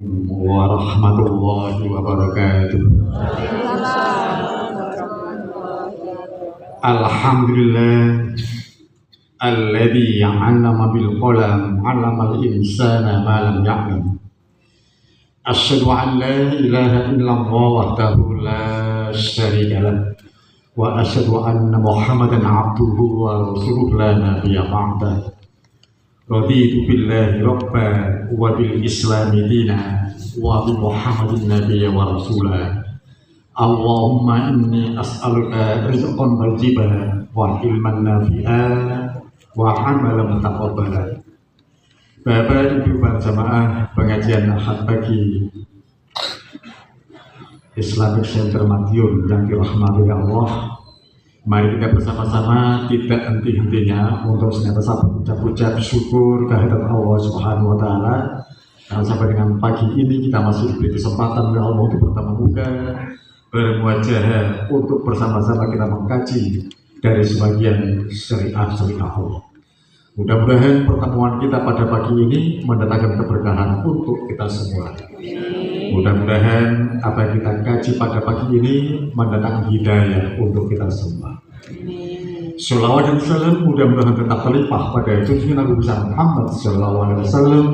Warahmatullahi wabarakatuh. Alhamdulillah alladzi 'allama bil qalam 'allamal insana ma lam ya'lam. Asyhadu an la ilaha illallah wahdahu la syarika lah wa asyhadu anna Muhammadan 'abduhu wa rasuluhu la nabiyya ba'dah. Raditu billahi rabba wa bil islami dina wa bi Muhammadin nabiyya wa rasula. Allahumma inni as'aluka rizqan tayyiban wa ilman nafi'an wa amalan mutaqabbalan. Bapak Ibu berjamaah pengajian Ahad pagi Islamic Center Madiun yang dirahmati Allah, mari kita bersama-sama tidak henti-hentinya untuk senantiasa berucap syukur kehadirat Allah Subhanahu wa taala. Karena sampai dengan pagi ini kita masih diberi kesempatan oleh Allah untuk bertemu muka, bermuajah untuk bersama-sama kita mengkaji dari sebagian syariat-syariat Allah. Mudah-mudahan pertemuan kita pada pagi ini mendatangkan keberkahan untuk kita semua. Mudah-mudahan apa yang kita kaji pada pagi ini mendatangkan hidayah untuk kita semua. Sholawat dan salam mudah-mudahan tetap terlimpah pada junjungan Nabi besar Muhammad Sallallahu Alaihi Wasallam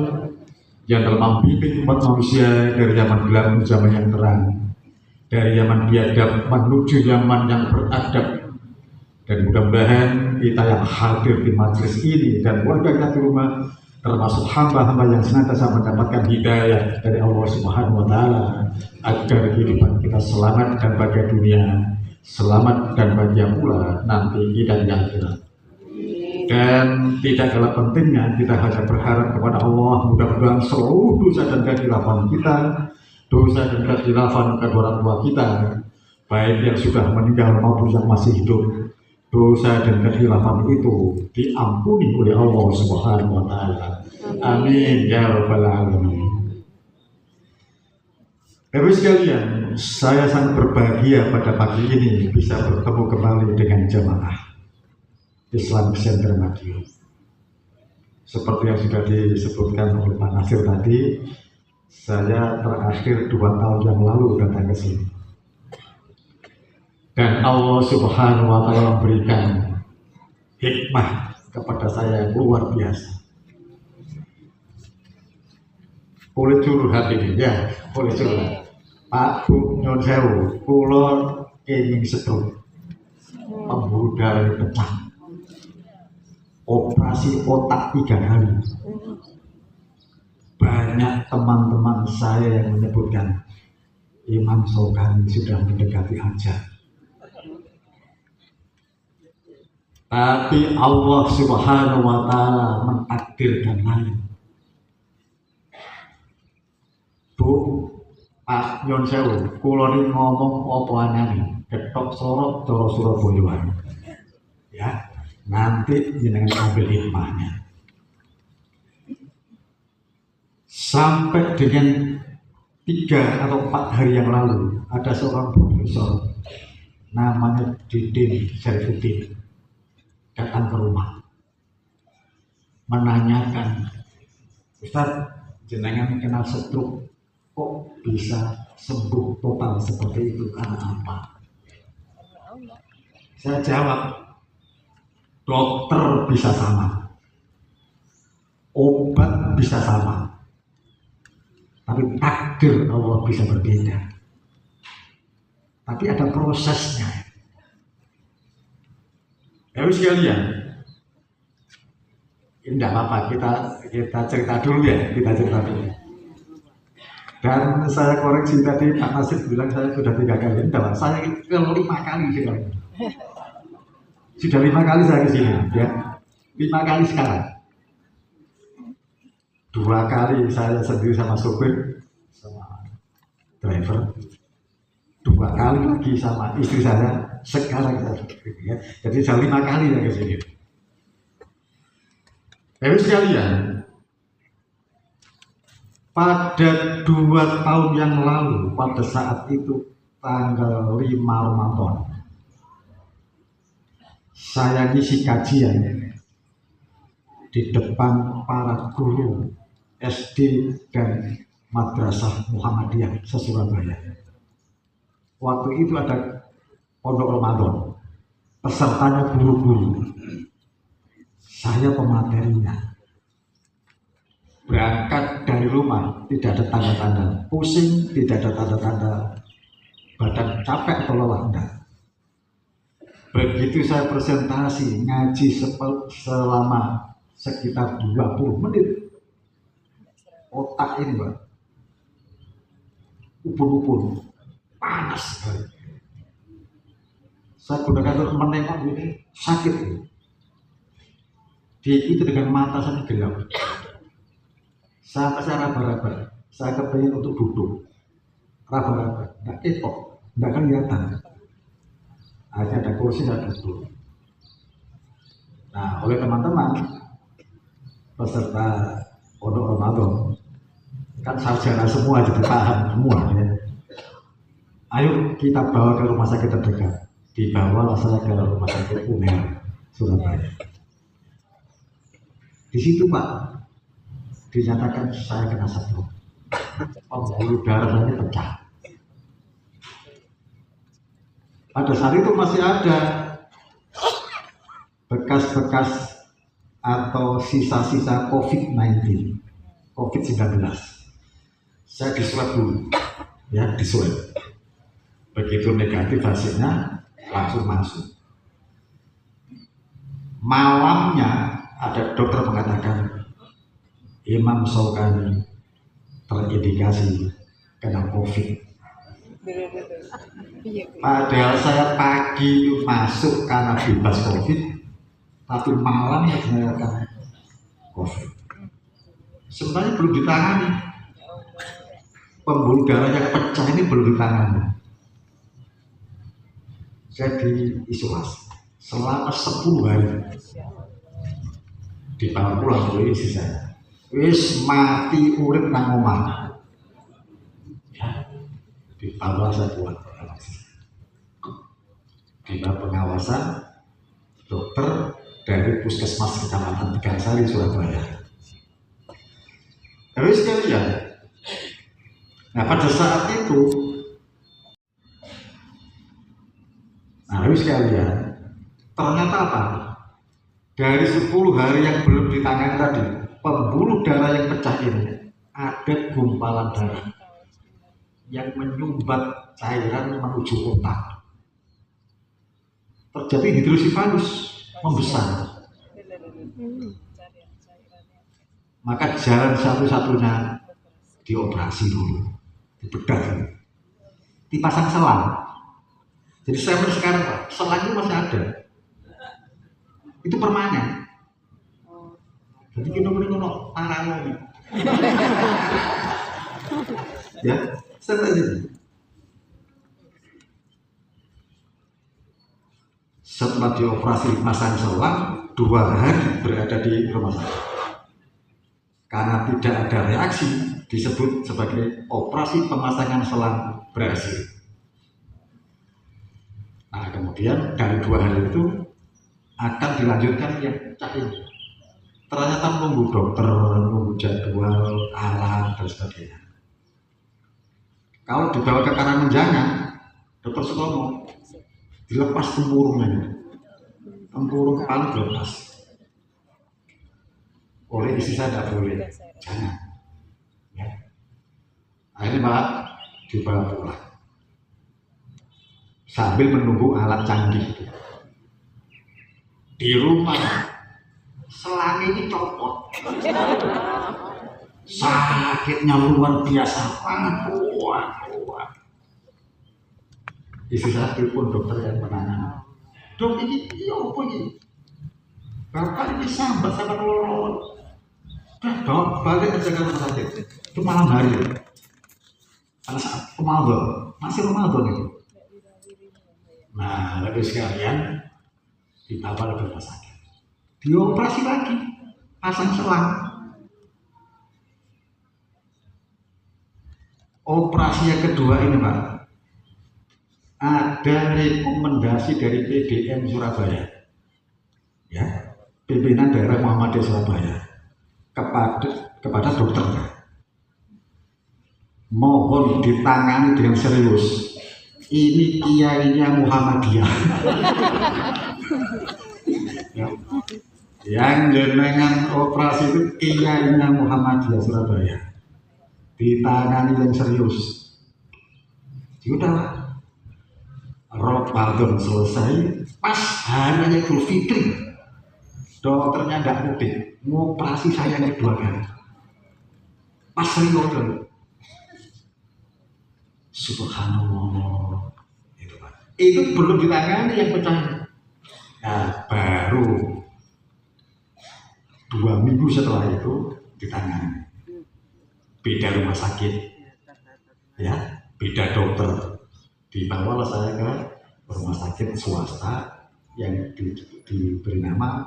yang telah membimbing umat manusia dari zaman gelap menuju zaman yang terang, dari zaman biadab menuju zaman yang beradab. Dan mudah-mudahan kita yang hadir di majelis ini dan warga kita di rumah termasuk hamba-hamba yang senantiasa mendapatkan hidayah dari Allah Subhanahu wa taala agar kehidupan kita selamat dan bahagia dunia, selamat dan bahagia pula nanti dan yang akhirat. Dan tidak kalah pentingnya kita hanya berharap kepada Allah mudah-mudahan seluruh dosa dan kekhilafan kita, dosa dan kekhilafan kedua orang tua kita, baik yang sudah meninggal maupun yang masih hidup, dosa dan kekhilafan itu diampuni oleh Allah Subhanahu wa taala. Amin ya rabbal alamin. Bapak sekalian, saya sangat berbahagia pada pagi ini bisa bertemu kembali dengan jemaah Islamic Center Madiun. Seperti yang sudah disebutkan oleh Pak Nasir tadi, saya terakhir 2 tahun yang lalu datang ke sini. Dan Allah Subhanahu wa taala memberikan hikmah kepada saya yang luar biasa. Boleh curhat ini ya, boleh curhat. Pak Bu Nyon Sewu, kula kenging stroke, pembuluh darah pecah, operasi otak 3 kali. Banyak teman-teman saya yang menyebutkan Imam Sokani sudah mendekati hajat. Tapi Allah Subhanahu wa taala mentakdirkan lain. Bu, Pak Nyon Sewu, kula niki ngomong apa anane, ketok sorot cara Surabaya. Ya, nanti jenengan ambil hikmahnya. Sampai dengan 3 atau 4 hari yang lalu ada seorang profesor namanya Didin Syarifuddin datang ke rumah menanyakan, Ustaz, jenengan kenal stroke, kok bisa sembuh total seperti itu, karena apa? Saya jawab, dokter bisa sama, obat bisa sama, tapi takdir Allah bisa berbeda. Tapi ada prosesnya. Ya sekalian, ini tidak apa-apa, kita cerita dulu ya, kita cerita dulu. Dan saya koreksi tadi Pak Nasir bilang saya sudah 3 kali, tidak, saya ke 5 kali sekarang. Sudah 5 kali saya ke sini, ya, 5 kali sekarang. 2 kali saya sendiri sama sopir, sama driver. 2 kali lagi sama istri saya, sekarang saya ya. Jadi saya 5 kali ya ke sini. Bapak sekalian, pada 2 tahun yang lalu, pada saat itu tanggal 5 Ramadan, saya ngisi kajian di depan para guru SD dan Madrasah Muhammadiyah se-Surabaya. Waktu itu ada pondok Ramadan, pesertanya guru-guru, saya pematerinya. Berangkat dari rumah tidak ada tanda-tanda pusing, tidak ada tanda-tanda badan capek atau lelah, enggak. Begitu saya presentasi ngaji selama sekitar 20 menit, otak ini Pak ubun-ubun panas sekali. Saya gunakan untuk menengok ini sakit ini. Diikuti dengan mata saya gelap. Sampai saya raba-raba, saya kepingin untuk duduk, raba-raba, nggak ketok, nggak kelihatan. Akhirnya ada kursi saya duduk. Nah, oleh teman-teman peserta pondok Ramadan kan sarjana semua, jadi paham semua ya. Ayo kita bawa ke rumah sakit terdekat. Dibawa saya ke rumah sakit UNER Surabaya. Di situ Pak dinyatakan saya kena stroke, pembuluh darah saya pecah. Pada saat itu masih ada bekas-bekas atau sisa-sisa COVID-19, COVID-19. Saya diswab dulu, ya diswab. Begitu negatif hasilnya langsung masuk. Malamnya ada dokter mengatakan Imam Syaukani terindikasi kena COVID. Padahal saya pagi masuk karena bebas COVID, tapi malam saya kena COVID. Sebenarnya belum ditangani. Pembuluh darah yang pecah ini belum ditangani. Saya diisolasi selama 10 hari. Dibawa pulang oleh istri saya. Wis mati urip nang omah. Dibawa saya pulang. Dibawa pengawasan dokter dari Puskesmas Kecamatan Tegansari, Surabaya. Terus sekalian, nah pada saat itu, ternyata apa? Dari 10 hari yang belum ditangani tadi, pembuluh darah yang pecah ini ada gumpalan darah yang menyumbat cairan menuju otak. Terjadi hidrosifalus membesar. Maka jalan satu-satunya dioperasi dulu, dibedah, dipasang selang. Jadi sampai sekarang Pak, selang itu masih ada. Itu permanen. Jadi kita ngono tarane. Ya, seperti itu. Setelah dioperasi pasang selang, 2 hari berada di rumah sakit. Karena tidak ada reaksi, disebut sebagai operasi pemasangan selang berhasil. Nah, kemudian dari 2 hal itu akan dilanjutkan yang pecah ini. Ternyata menunggu dokter, menunggu jadwal, alat, dan sebagainya. Kalau dibawa ke Karangmenjangan, dokter Sutomo dilepas tempurungnya, tempurung kepala dilepas. Oleh istri saya tidak boleh, jangan. Ya. Akhirnya Pak dibawa pulang sambil menunggu alat canggih. Di rumah selang ini copot, sakitnya luar biasa, kuat. Istri saya telepon dokter yang menangani. Dok ini apa ini? Bapak ini sambat sama lorong. Dok, balik aja ke rumah sakit. Itu malam hari. Pada saat Ramadan, masih Ramadan itu. Nah, lebih sekalian dibawa ke rumah sakit. Dioperasi lagi, pasang selang. Operasi yang kedua ini Pak, ada rekomendasi dari PDM Surabaya, ya, pimpinan daerah Muhammadiyah Surabaya kepada dokternya. mohon ditangani dengan serius. Ini kiainya Muhammadiyah. Ya. Yang jenengan operasi itu kiainya Muhammadiyah Surabaya. Ditangani yang serius. Sudah. Ramadan selesai, pas harinya Idul Fitri, dokternya nggak mudik, ngoperasi saya yang kedua kali. Pas Ramadan, subhanallah, itu Pak. Itu belum ditangani yang pecah. Nah, baru 2 minggu setelah itu ditangani. Beda rumah sakit, ya, beda dokter. Dibawalah saya ke rumah sakit swasta yang diberi nama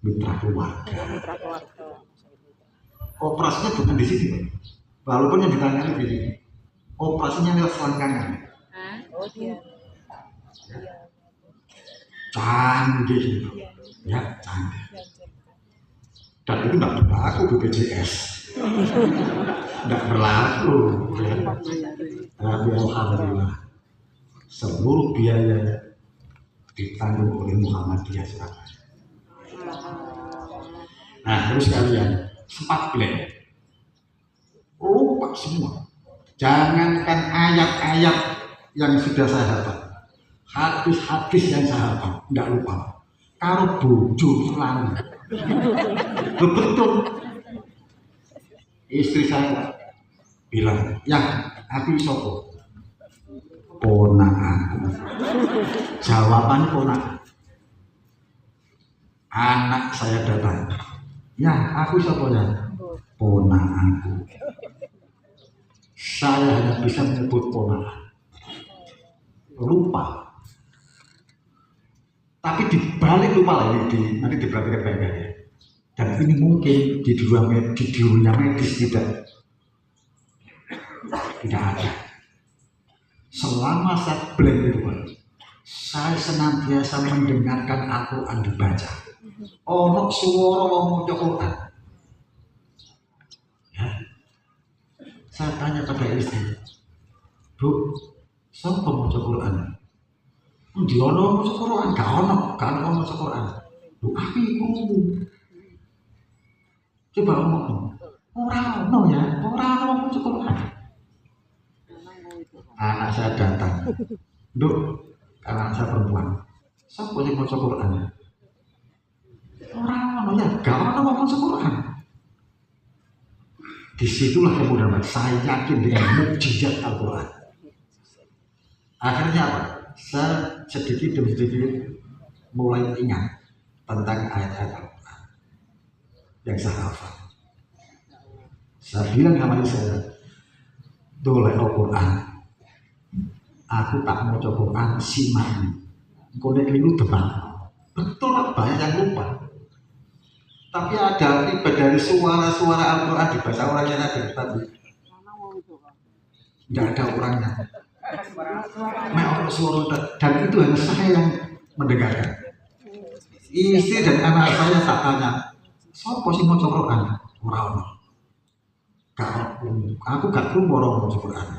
Mitra Keluarga. Operasinya bukan di sini, walaupun yang ditangani di sini. Operasinya lewat selangkangan. Oh iya. Ya. Canggih gitu. Ya, canggih. Dan itu tidak berlaku BPJS. Tidak berlaku. Ya. Tapi alhamdulillah seluruh biaya ditanggung oleh Muhammadiyah Surabaya. Nah, terus kalian sempat blank, lupa semua. Jangankan ayat-ayat yang sudah saya hafal, hadis-hadis yang saya hafal, tidak lupa. Kalau bojo selalu, betul. Istri saya bilang, ya aku sopo ponakan. Jawaban ponakan. Anak saya datang, ya aku sopo ya ponakanku. Saya hanya bisa menyebut ponakan. Lupa. Tapi dibalik lupa lagi, nanti diperhatikan baik-baik ya. Dan ini mungkin di dunia medis tidak ada. Selama saya blank itu, saya senantiasa mendengarkan Al-Quran dibaca. Ono suara wong maca Quran. Ya. Saya tanya pada istri, Bu, siapa maca Quran? Di ono maca Quran, gak ono maca Quran. Bu, aku iku. Coba ngomong. Ora ono ya, ora ono maca Quran. Anak saya datang, Duk, anak saya perempuan, siapa yang mau Quran? Orang ya, gak orang mau Quran. Disitulah kemudian saya yakin dengan mukjizat Al-Quran. Akhirnya apa? Saya sedikit demi sedikit mulai ingat tentang ayat-ayat Al-Quran yang saya hafal. Saya bilang sama saya, doleh Al-Quran. Aku tak mau coba Quran simak kau keliru depan. Betul lah, banyak yang lupa. Tapi ada tiba dari suara-suara Al-Quran dibaca orangnya tadi. Tidak ada orangnya. Suara dan itu hanya saya yang mendengarkan. Istri dan anak saya tak tanya, siapa sih mau coba Quran? Orang. Aku gak perlu orang mau coba Quran.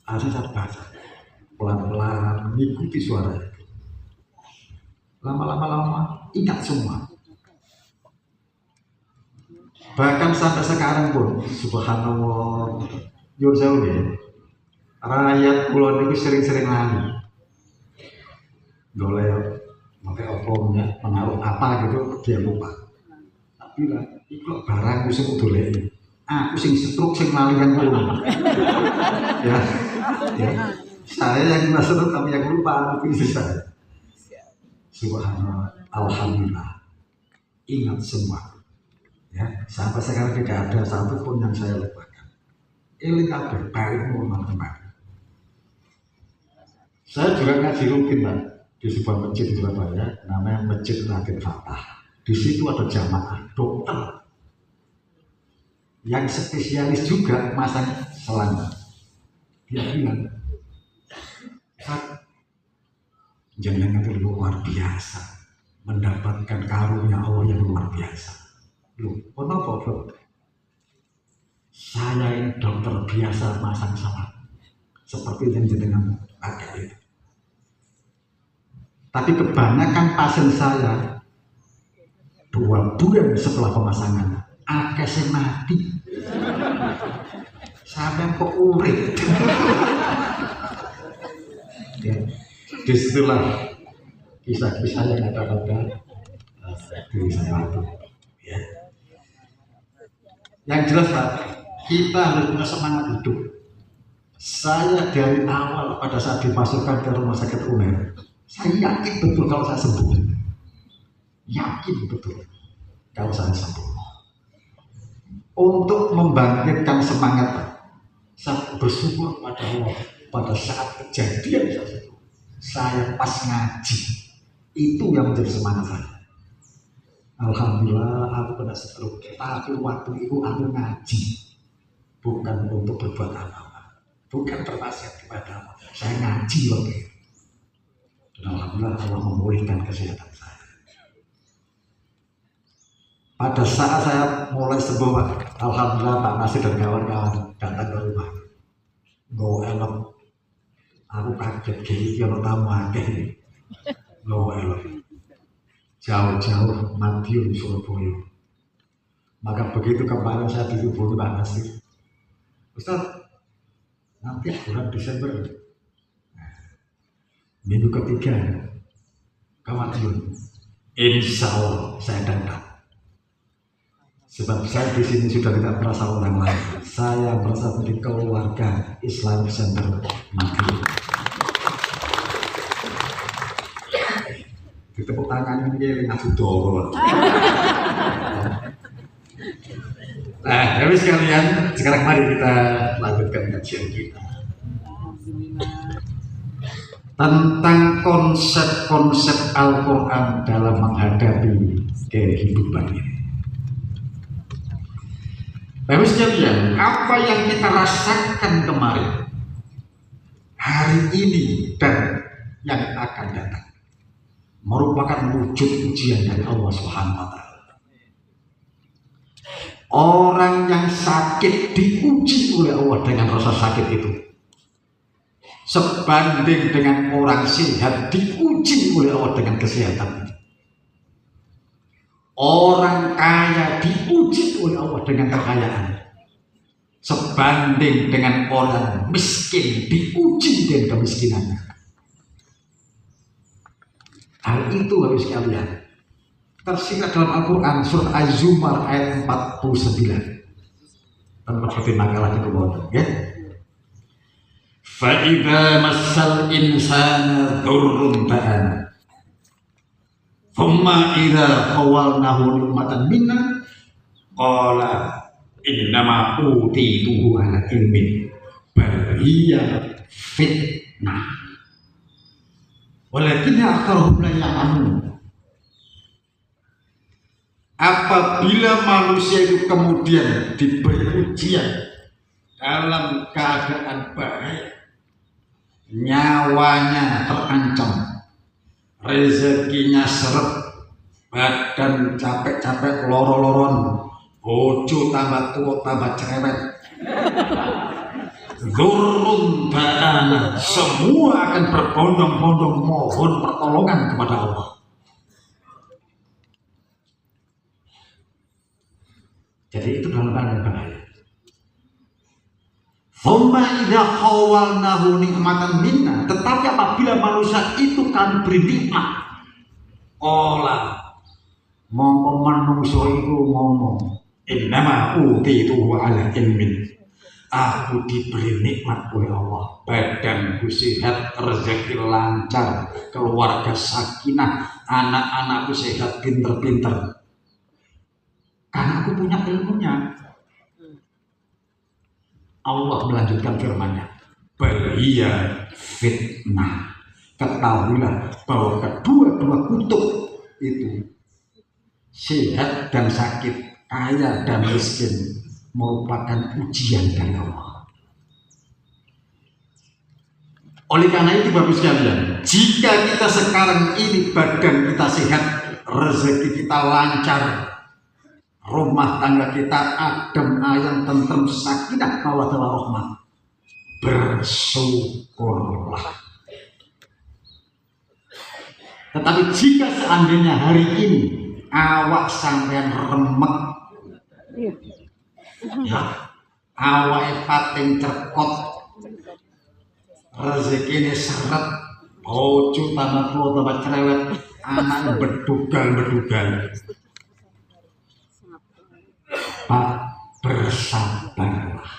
Saya baca pelan-pelan mengikuti suara itu. Lama-lama ingat semua. Bahkan sampai sekarang pun, subhanallah, yur jauh ya. Rakyat pulau itu sering-sering lali. Doleh, pakai opomnya, menaruh apa gitu dia lupa. Tapi lah, itu barangku semua doleh. Aku sing setruk sing lalian pulau. Ya. Ya, saya yang masuk kami yang lupa itu istri saya. Subhanallah, alhamdulillah, ingat semua. Ya, sampai sekarang tidak ada satu pun yang saya lupakan. Ini kabeh baik normal kembali. Saya juga ngaji rutin Pak di sebuah masjid di Surabaya, namanya Masjid Raden Fatah. Di situ ada jamaah dokter yang spesialis juga masang selang. Dia bilang, jangan itu luar biasa, mendapatkan karunia Allah yang luar biasa. Loh, kenapa? Saya ini dokter biasa masang salak, seperti yang jenengan pakai itu. Tapi kebanyakan pasien saya 2 bulan setelah pemasangan akesnya mati. Sampai kok urip. Ya, disitulah kisah-kisah yang ada pada diri saya itu. Ya. Yang jelas Pak, kita harus punya semangat hidup. Saya dari awal pada saat dimasukkan ke rumah sakit UNER, saya yakin betul kalau saya sembuh. Yakin betul kalau saya sembuh. Untuk membangkitkan semangat, saya bersyukur pada Allah pada saat kejadian saya pas ngaji, itu yang menjadi semangat saya. Alhamdulillah aku kena stroke, tapi waktu itu aku ngaji, bukan untuk berbuat apa-apa, bukan berwasiat kepada Allah. Saya ngaji waktu itu. Dan alhamdulillah Allah memulihkan kesehatan saya. Pada saat saya mulai sembuh, alhamdulillah Pak Nasir dan kawan-kawan datang ke rumah. Go elok, aku kaget gini kalau tamu akeh. Go elok, jauh-jauh Madiun Surabaya. Maka begitu kemarin saya dihubungi Pak Nasir, Ustaz, nanti bulan Desember, minggu ketiga ke Madiun, insya Allah saya datang. Sebab saya di sini sudah tidak merasa orang lain. Saya merasa menjadi keluarga Islam Center Madiun. Ditepuk tangan ini aku dorong. Nah, habis sekalian, sekarang mari kita lanjutkan kajian kita tentang konsep-konsep Al-Quran dalam menghadapi kehidupan ini. Bapak sekalian, apa yang kita rasakan kemarin, hari ini dan yang akan datang merupakan wujud ujian dari Allah Subhanahu wa Ta'ala. Orang yang sakit diuji oleh Allah dengan rasa sakit itu, sebanding dengan orang sehat diuji oleh Allah dengan kesehatan. Orang kaya diuji oleh Allah dengan kekayaan, sebanding dengan orang miskin diuji dengan kemiskinannya. Hal itu harus sekalian tersirat dalam Al-Quran surat Az-Zumar ayat 49. Tanpa seperti makalah itu ya. Fa'idha massal insana dhurrun ta'ana thumma idza khawalnahu nikmatan minna qala innama utituhu ala ilmin bal hiya fitnah walakin aktsaruhum la ya'lamun. Apabila manusia itu kemudian diberi ujian dalam keadaan bahaya, nyawanya terancam, rezekinya seret, badan capek-capek, loro-loron, bojo tambah tua tambah cerewet, dzurrun ta'ana, semua akan berbondong-bondong mohon pertolongan kepada Allah. Jadi itu dalam keadaan bahaya. Thumma idza khawalnahu nikmatan minna, tetapi apabila manusia itu kan beri nikmat, olah mongko manungsa iku ngomong innama utitu ala ilmin, aku diberi nikmat oleh Allah, badanku sehat, rezeki lancar, keluarga sakinah, anak-anakku sehat, pinter-pinter, karena aku punya ilmunya. Allah melanjutkan firman-Nya, bahia fitnah. Ketahuilah bahwa kedua-dua kutub itu, sehat dan sakit, kaya dan miskin, merupakan ujian dari Allah. Oleh karena itu Bapak sekalian, jika kita sekarang ini badan kita sehat, rezeki kita lancar, rumah tangga kita adem ayem tentrem sakinah mawaddah warahmah, bersyukurlah. Tetapi jika seandainya hari ini awak sampean remek, ya, awake pating cerkot, rezekine seret, bojo tambah tua tambah cerewet, anak bedugal. Pak, bersabarlah.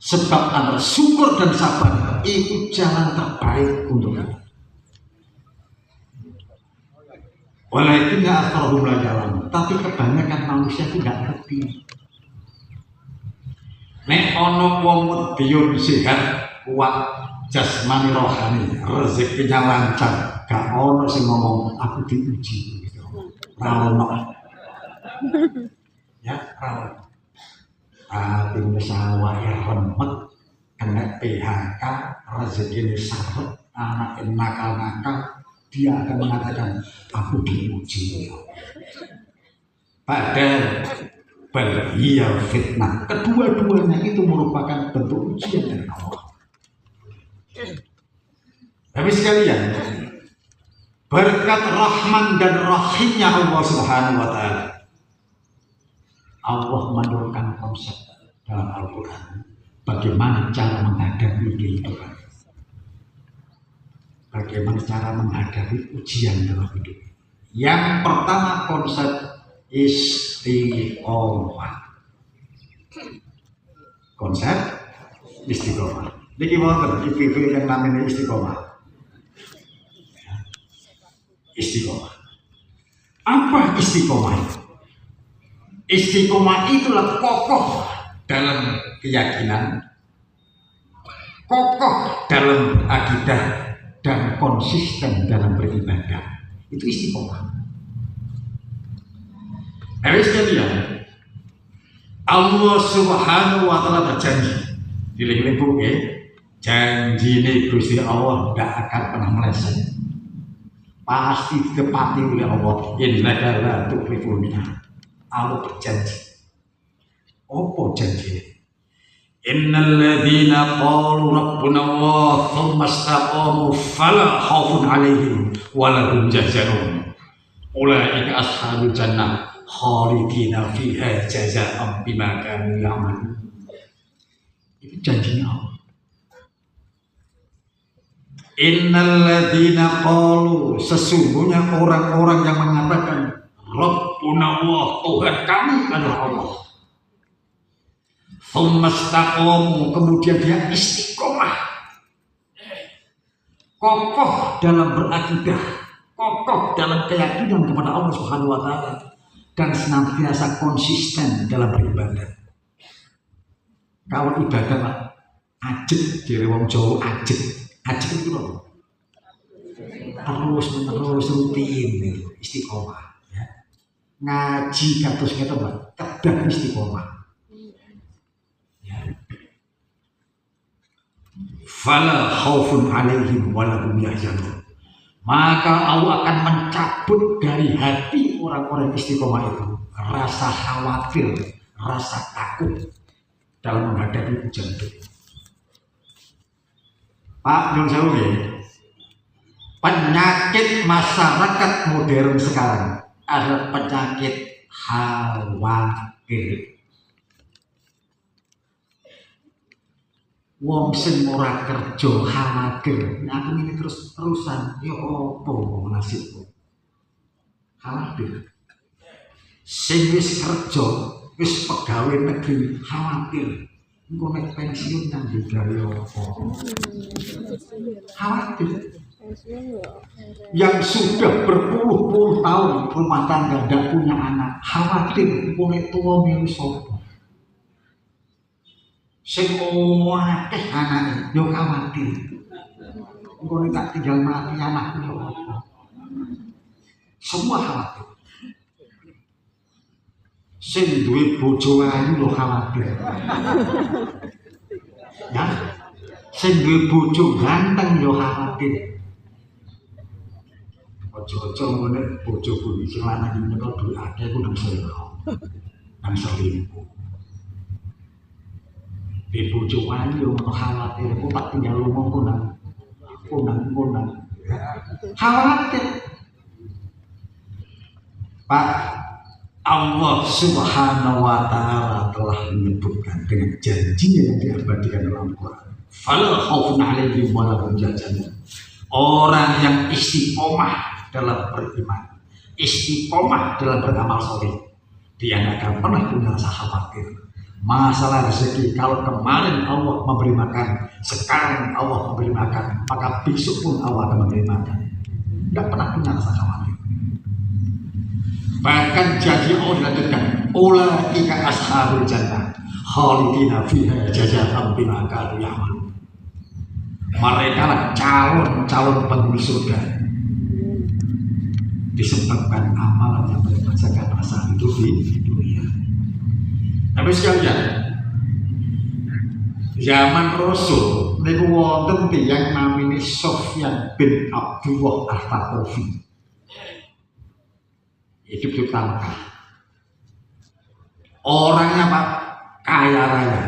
Sebab antara syukur dan sabar itu jalan terbaik untuk kita. Walaupun aktsarahum la ya'lamun, tapi kebanyakan manusia tidak ngerti. Nek ana wong medhiyun sehat, kuat jasmani rohani, rezekinya lancar, gak ono sing ngomong aku diuji. Ra ono. Ya, ra ono. Tapi wis awake remet, kena PHK, rezekine saret, anak nakal-nakal, dia akan mengatakan aku diuji. Padahal beliau fitnah. Kedua-duanya itu merupakan bentuk ujian dari Allah. Tapi sekalian, berkat rahman dan rahimnya Allah Subhanahu wa Ta'ala, Allah menurunkan konsep dalam Al-Quran bagaimana cara menghadapi kehidupan, bagaimana cara menghadapi ujian dalam hidup. Yang pertama konsep istiqomah. Konsep istiqomah. Niki wonten iki yang namanya istiqomah. Istiqomah. Apa istiqomah? Istiqomah itulah kokoh dalam keyakinan, kokoh dalam akidah, dan konsisten dalam beribadah. Itu istiqomah. Sekalian, Allah Subhanahu wa Ta'ala berjanji, dileng-leng janji ini Gusti Allah tidak akan pernah meleset, pasti ditepati oleh Allah. Innaka la tukhliful mi'ad. Allah berjanji. Apa janji? Innal ladzina qalu rabbuna Allah tsumma istaqamu fala khaufun 'alaihim wa la hum yahzanun. Ulaika ashabul jannah khalidina fiha jazaa'an bima kanu ya'malun. Itu janjinya Allah. Innal ladzina qalu, sesungguhnya orang-orang yang mengatakan Rabbuna Allah, Tuhan kami adalah Allah. Tsumma istaqamu, kemudian dia istiqomah, kokoh dalam berakidah, kokoh dalam keyakinan kepada Allah Subhanahu wa Ta'ala, dan senantiasa konsisten dalam beribadah. Kalau ibadah Pak, ajek dari wong Jawa, ajek itu loh, terus menerus rutin, istiqomah. Ngaji kados ngeten Pak, kedah istiqomah. Ya. Fala khaufun 'alaihim wa la hum yahzanun. Maka Allah akan mencabut dari hati orang-orang istiqomah itu rasa khawatir, rasa takut dalam menghadapi ujian itu. Pak Nyun Sewu, penyakit masyarakat modern sekarang adalah penyakit khawatir. Wong sing ora kerja khawatir, aku ini terus-terusan, ya opo nasibku? Khawatir. Sing wis kerja, wis pegawai negeri, khawatir. Engko nek pensiun nang gawe opo? Khawatir. Yang sudah berpuluh-puluh tahun rumah tangga tidak punya anak, khawatir mulai tua milu sopo. Sing akeh anake yo khawatir. Engko nek tak tinggal mati anakku yo apa. Semua khawatir. Sing duwe bojo ayu yo khawatir. Ya. Sing duwe bojo ganteng yo khawatir. ojo-ojo ngene bojoku iki lanang iki menawa duwe akeh ku nang selera. Nang selingkuh. Di bojo ayu ono khawatir ku tak tinggal lunga konang. Khawatir. Pak, Allah Subhanahu wa Ta'ala telah menyebutkan dengan janjinya yang diabadikan dalam Al-Quran. Fala khaufun 'alaihim wa la hum yahzanun. Orang yang istiqomah dalam beriman, istiqomah dalam beramal saleh, dia tidak akan pernah punya rasa khawatir. Masalah rezeki, kalau kemarin Allah memberi makan, sekarang Allah memberi makan, maka besok pun Allah akan memberi makan. Tidak pernah punya rasa khawatir. Bahkan janji Allah dilanjutkan, ulaika ashabul jannah khalidina fiha jazaa'an bima kanu ya'malun. Mereka lah calon penghuni surga disebabkan amalan yang mereka kerjakan pada saat itu di dunia. Tapi sekalian, zaman Rasul niku wonten tiyang namine Sofyan bin Abdullah Al-Thaqafi. Hidup tangkah. Orangnya Pak kaya raya,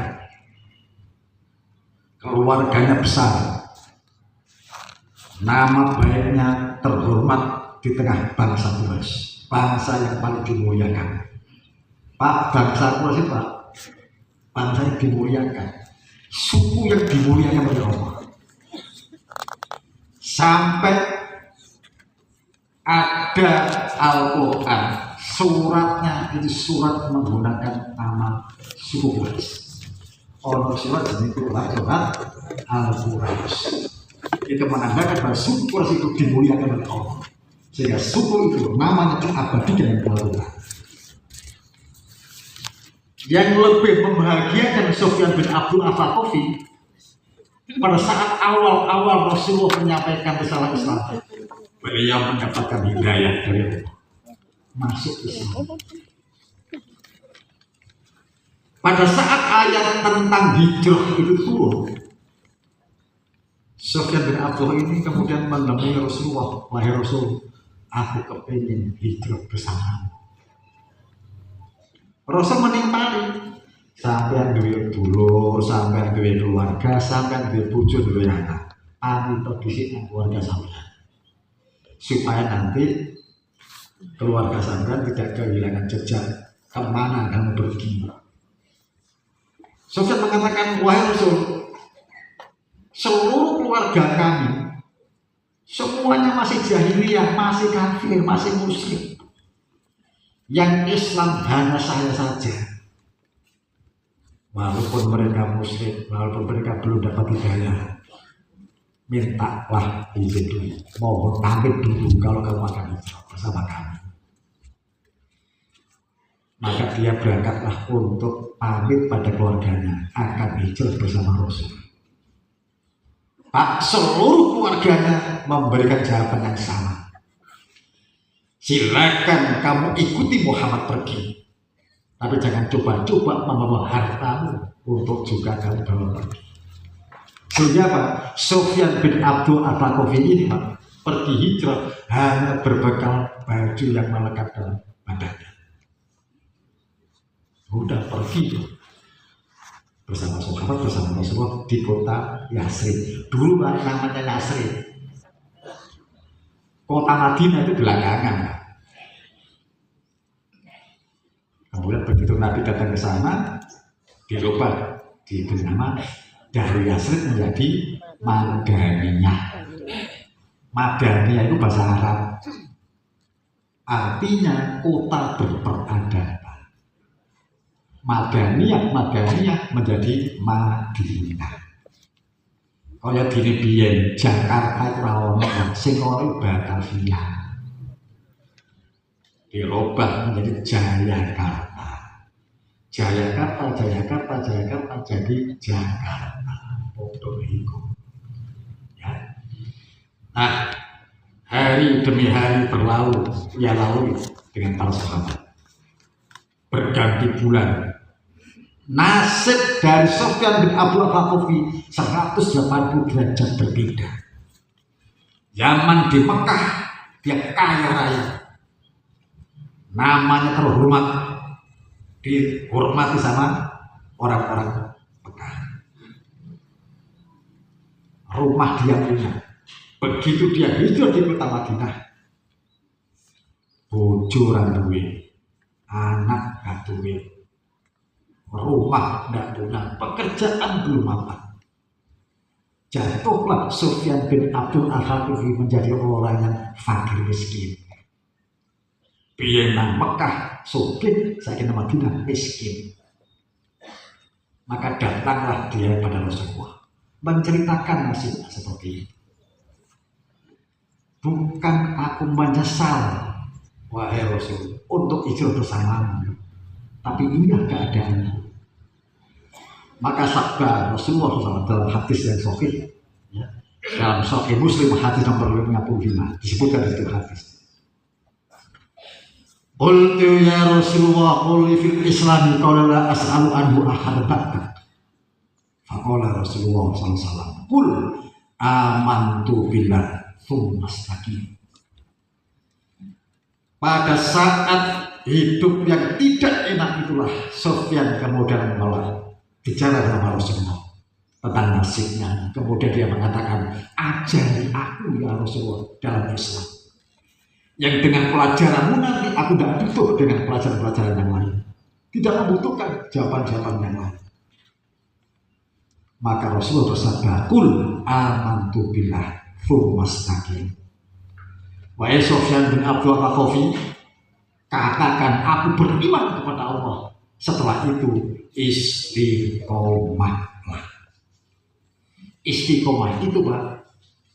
keluarganya besar, nama baiknya terhormat di tengah bangsa Quraisy, bangsa yang paling dimuliakan. Pak, bangsa Quraisy Pak, bangsa yang dimuliakan, suku yang dimuliakan oleh Allah. Sampai ada Al-Quran, suratnya itu surat menggunakan nama suku Quraisy. Orang surat jenis surat Al-Quraisy. Itu menandakan bahwa suku Quraisy itu dimuliakan oleh Allah. Sehingga suku itu namanya terabadi dengan Al-Quran. Yang lebih membahagiakan Sofyan bin Abdul Al-Thaqafi pada saat awal-awal Rasulullah menyampaikan risalah Islam, beliau mendapatkan hidayah dari Allah, masuk Islam. Pada saat ayat tentang hijrah itu turun, Sofyan bin Abdullah ini kemudian menemui Rasulullah, wahai Rasul, aku kepingin hijrah bersamamu. Rasul menimpali, sampai duwe dulur, sampai duwe keluarga, sampai duwe bojo, duwe anak, aku terdidik dengan keluarga sampean, supaya nanti keluarga sampean tidak kehilangan jejak kemana kamu pergi. Sofyan mengatakan, wahai Rasul, seluruh keluarga kami semuanya masih jahiliyah, masih kafir, masih musyrik. Yang Islam hanya saya saja. Walaupun mereka musyrik, walaupun mereka belum dapat hidayah, mintalah izin dulu, mohon pamit dulu kalau kamu akan hijrah bersama kami. Maka dia berangkatlah untuk pamit pada keluarganya akan hijrah bersama Rasul. Pak, seluruh keluarganya memberikan jawaban yang sama. Silakan kamu ikuti Muhammad pergi, tapi jangan coba-coba membawa hartamu untuk juga kamu bawa pergi. Sehingga Pak, Sofyan bin Abdul Al-Thaqafi ini Pak, pergi hijrah hanya berbekal baju yang melekat dalam badannya. Udah pergi bersama sahabat, bersama Rasulullah di kota Yasrib. Dulu Pak, namanya Yasrib. Kota Madinah itu belakangan. Kemudian begitu Nabi datang ke sana, dirubah, diberi nama dari Yasrib menjadi Madaniyah. Madaniyah itu bahasa Arab, artinya kota berperadaban. Madaniyah menjadi Madinah. Kaya diri biyen Jakarta itu ora ono sing ora Batavia. Dirubah menjadi Jayakarta. Jayakarta jadi Jakarta. Foto itu. Ya. Nah, hari demi hari berlalu, ia lalui dengan para sahabat. Berganti bulan. Nasib dari Sofyan bin Abdul Al-Thaqafi 180 derajat berbeda. Zaman di Mekah dia kaya raya, namanya terhormat, dihormati sama orang-orang Mekah. Rumah dia punya. Begitu dia hijrah di kota Madinah, bojo ora duwe, anak gak duwe, rumah gak punya, pekerjaan belum mapan. Jatuhlah Sufyan bin Abdul Al-Thaqafi menjadi orang yang fakir miskin. Biyen nang Mekah sugih, saiki nang Madinah miskin. Maka datanglah dia pada Rasulullah menceritakan nasibnya seperti ini. Bukan aku menyesal, wahai Rasul, untuk hijrah bersamamu, tapi inilah keadaanku. Maka sabda Rasulullah SAW dalam hadis yang sahih, ya, dalam Sahih Muslim hadis nomor 55 disebutkan itu hadis. Qultu ya Rasulullah, qul fil Islam qala la as'alu anhu ahad ba'dak. Faqala Rasulullah sallallahu alaihi wasallam, qul amantu billah tsumma istaqim. Pada saat hidup yang tidak enak itulah Sufyan kemudian bicara sama Rasulullah tentang nasibnya. Kemudian dia mengatakan, ajari aku ya Rasulullah dalam Islam, yang dengan pelajaranmu nanti aku tidak butuh dengan pelajaran-pelajaran yang lain, tidak membutuhkan jawaban-jawaban yang lain. Maka Rasulullah bersabda, kul amantu billah tsumma istaqim. Wahai Sufyan bin Abdul Thaqafi, katakan aku beriman kepada Allah. Setelah itu istiqomahlah. Istiqomah itu Pak,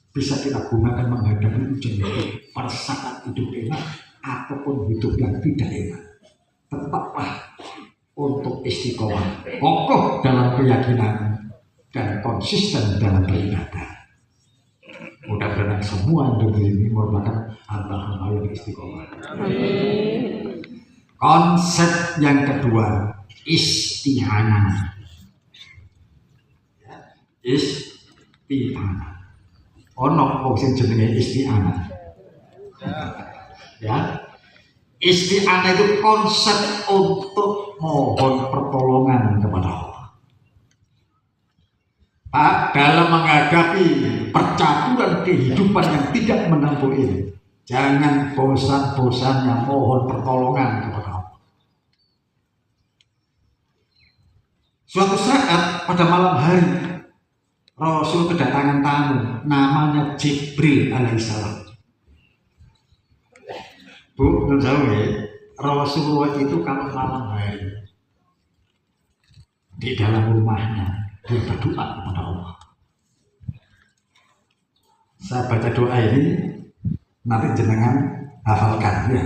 bisa kita gunakan menghadapi ujian hidup pada saat hidup enak ataupun hidup yang tidak enak. Tetaplah untuk istiqomah, kokoh dalam keyakinan dan konsisten dalam beribadah. Mudah-mudahan semua yang ini merupakan hamba-hamba yang istiqomah. Konsep yang kedua, isti'anah. Isti'anah. Ono wong sing jenenge isti'anah. Ya. Isti'anah itu konsep untuk mohon pertolongan kepada Allah. Pak, dalam menghadapi percaturan kehidupan yang tidak menampung ini, jangan bosan-bosan yang mohon pertolongan kepada Allah. Suatu saat pada malam hari, Rasul kedatangan tamu, namanya Jibril alaihissalam. Bu, Rasulullah itu kalau malam hari di dalam rumahnya dia berdoa kepada Allah. Saya baca doa ini, nanti jenengan hafalkan ya.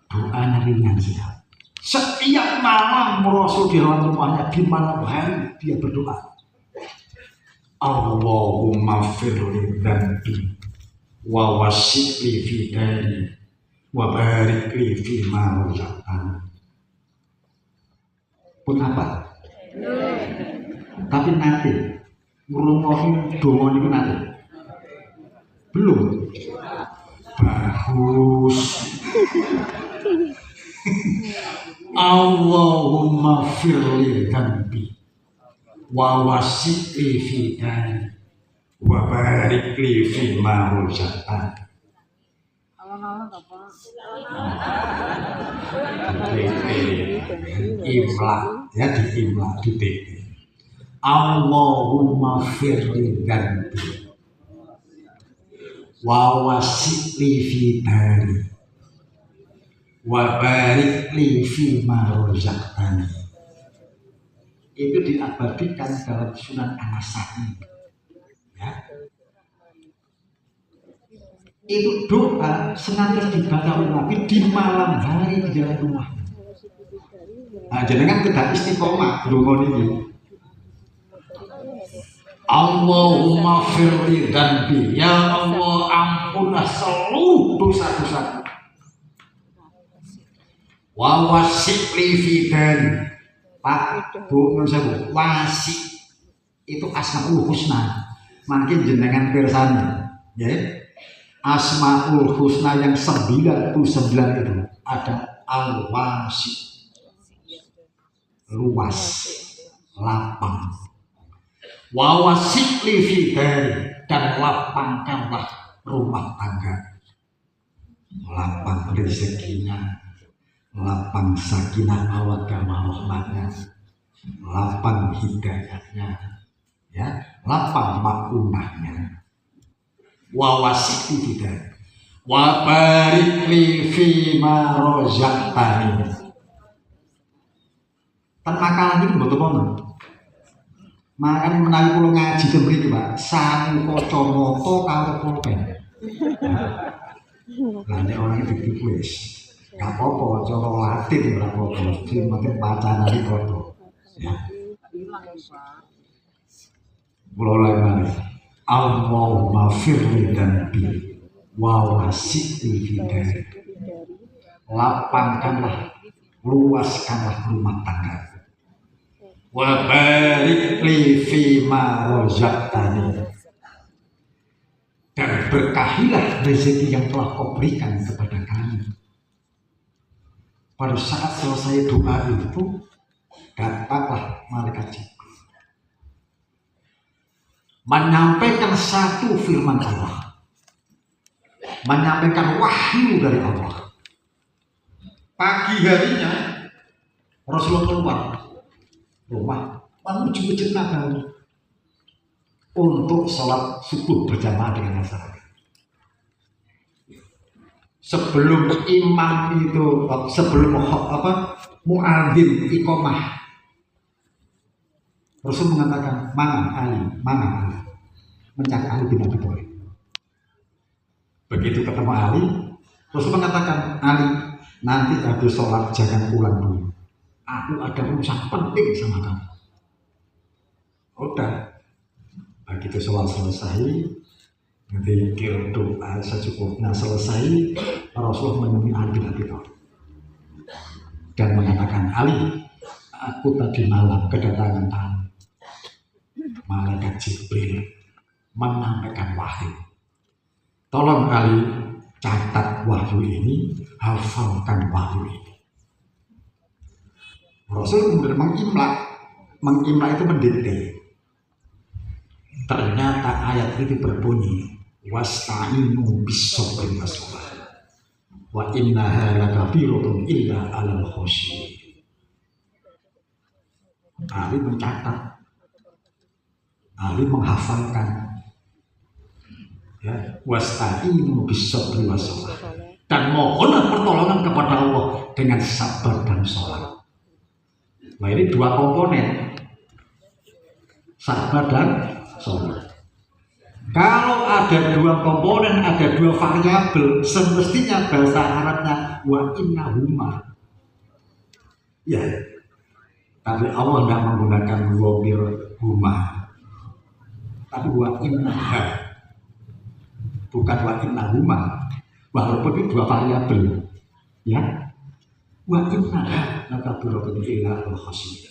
Doanya ringan saja. Setiap malam Rasul di dalam rumahnya di malam hari dia berdoa. Allahumma firli dzambi wa wasi'li fi dari wa barik li fi ma razaqtani. Pun apa? Tapi nanti ngrungokke donga niku nanti. Belum. Bagus. Allahumma firli dzambi wa wasi'li fi dari wa barik li fi ma razaqtani. Imla ya, di imla di TP. Allahumma firli dzambi wa wasi'li fi dari wa barik li fi ma razaqtani. Itu diabadikan dalam Sunan An-Nasa'i ya. Itu doa senantiasa dibaca oleh Nabi di malam hari di dalam rumah. Nah, jenengan tidak istiqomah donga niki. Allahumma firli dzambi, ya Allah ampunlah seluruh dosa-dosaku. Wa wasi'li fi dari, Pak Bu Nursabu, wasi itu asmaul husna. Mungkin jenengan pirsani, ya. Asmaul Husna yang 99 itu ada al-wasi, luas, lapang. Wawasik li fidari, dan lapangkanlah rumah tangga. Lapang rezekinya, lapang sakinah mawaddah warahmatnya, lapang hidayahnya, ya, lapang makunahnya. Wawasik li fidari, wa barik li fima rozaqtani. Tan makalah iki mboten wonten. Makan menawi kula ngaji ten mriki, Pak, sangu kacamata karo pulpen. Lah nek orang iki wis gak apa-apa, cara Latin ora apa-apa, sing penting bacaan iki padha. Ya. Kula lagi Allahumma firli dan bi wa wasi'li fidari. Lapangkanlah, luaskanlah rumah tangga. Wa barik li fima rozaqtani, dan berkahilah rezeki yang telah kau berikan kepada kami. Pada saat selesai doa itu, datanglah malaikat Jibril menyampaikan satu firman Allah, menyampaikan wahyu dari Allah. Pagi harinya Rasulullah keluar rumah menuju Masjid Nabawi untuk sholat subuh berjamaah dengan masyarakat. Sebelum imam itu, sebelum muadzin iqamah, Rasul mengatakan, mana Ali, mencari Ali bin Abi Thalib. Begitu ketemu Ali, Rasul mengatakan, Ali, nanti habis sholat jangan pulang dulu. Aku ada urusan penting sama kamu. Udah, begitu sholat selesai, nanti kira doa secukupnya selesai, Rasul menemui Ali bin Abi Thalib dan mengatakan, Ali, aku tadi malam kedatangan tamu. Malaikat Jibril menyampaikan wahyu. Tolong Ali catat wahyu ini, hafalkan wahyu ini. Rasul kemudian mengimla itu mendikte. Ternyata ayat itu berbunyi, wasta'inu bis-sabri was-salah wa innaha lakabiratun illa 'alal khashiyin. Ali mencatat, Ali menghafalkan, ya, wasta'inu bis-sabri was-salah, dan mohonlah pertolongan kepada Allah dengan sabar dan sholat. Nah, ini dua komponen, sabar dan sholat. Kalau ada dua komponen, ada dua variabel, semestinya bahasa Arabnya wa innahuma. Ya, tapi Allah tidak menggunakan wamir huma, tapi wa innaha, bukan wa innahuma. Walaupun itu dua variabel, ya, wa innaha lakabiratun illa 'alal khashiyin.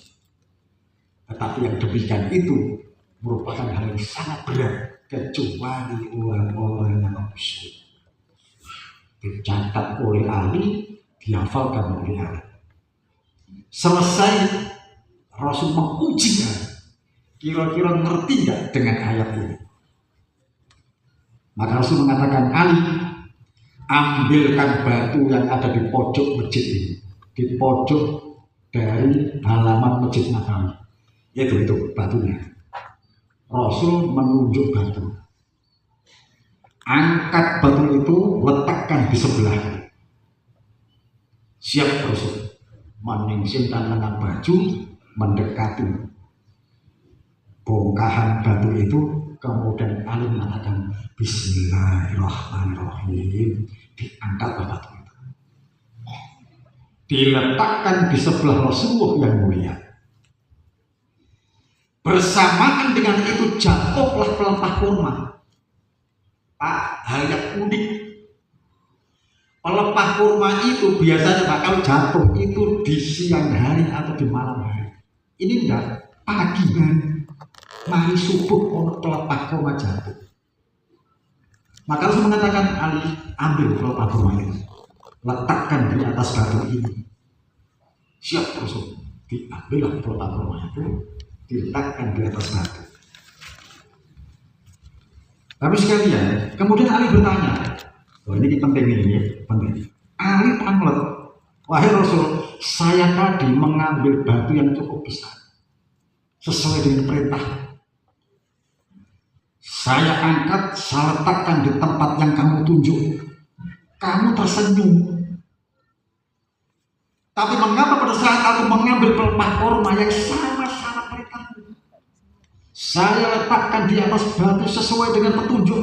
Tetapi yang demikian itu merupakan hal yang sangat berat kecuali orang-orang yang khusyuk. Dicatat oleh Ali, dihafalkan oleh Ali. Selesai, Rasul menguji Ali, kira-kira ngerti nggak dengan ayat ini? Maka Rasul mengatakan, Ali, ambilkan batu yang ada di pojok masjid ini, di pojok dari halaman Masjid Nabawi. Itu batunya. Rasul menunjuk batu. Angkat batu itu, letakkan di sebelah. Siap Rasul meningsingkan lengan baju, mendekati bongkahan batu itu, kemudian Ali mengatakan Bismillahirrahmanirrahim. Diangkatlah batu itu, diletakkan di sebelah Rasulullah yang mulia. Bersamaan dengan itu jatuhlah pelepah kurma. Pak, hal yang unik, pelepah kurma itu biasanya Pak kalau jatuh itu di siang hari atau di malam hari. Ini enggak, pagi hari, mari subuh pelepah kurma jatuh. Maka Rasul mengatakan, Ali, ambil pelepah kurma itu, letakkan di atas batu ini. Siap Rasul, diambillah pelepah kurma itu, diletakkan di atas batu. Tapi sekalian, kemudian Ali bertanya, oh ini penting ini ya, penting. Ali tanglet, wahai Rasul, saya tadi mengambil batu yang cukup besar, sesuai dengan perintah. Saya angkat, saya letakkan di tempat yang kamu tunjuk. Kamu tersenyum. Tapi mengapa pada saat aku mengambil pelepah kurma yang sama-sama perintahmu, saya letakkan di atas batu sesuai dengan petunjuk,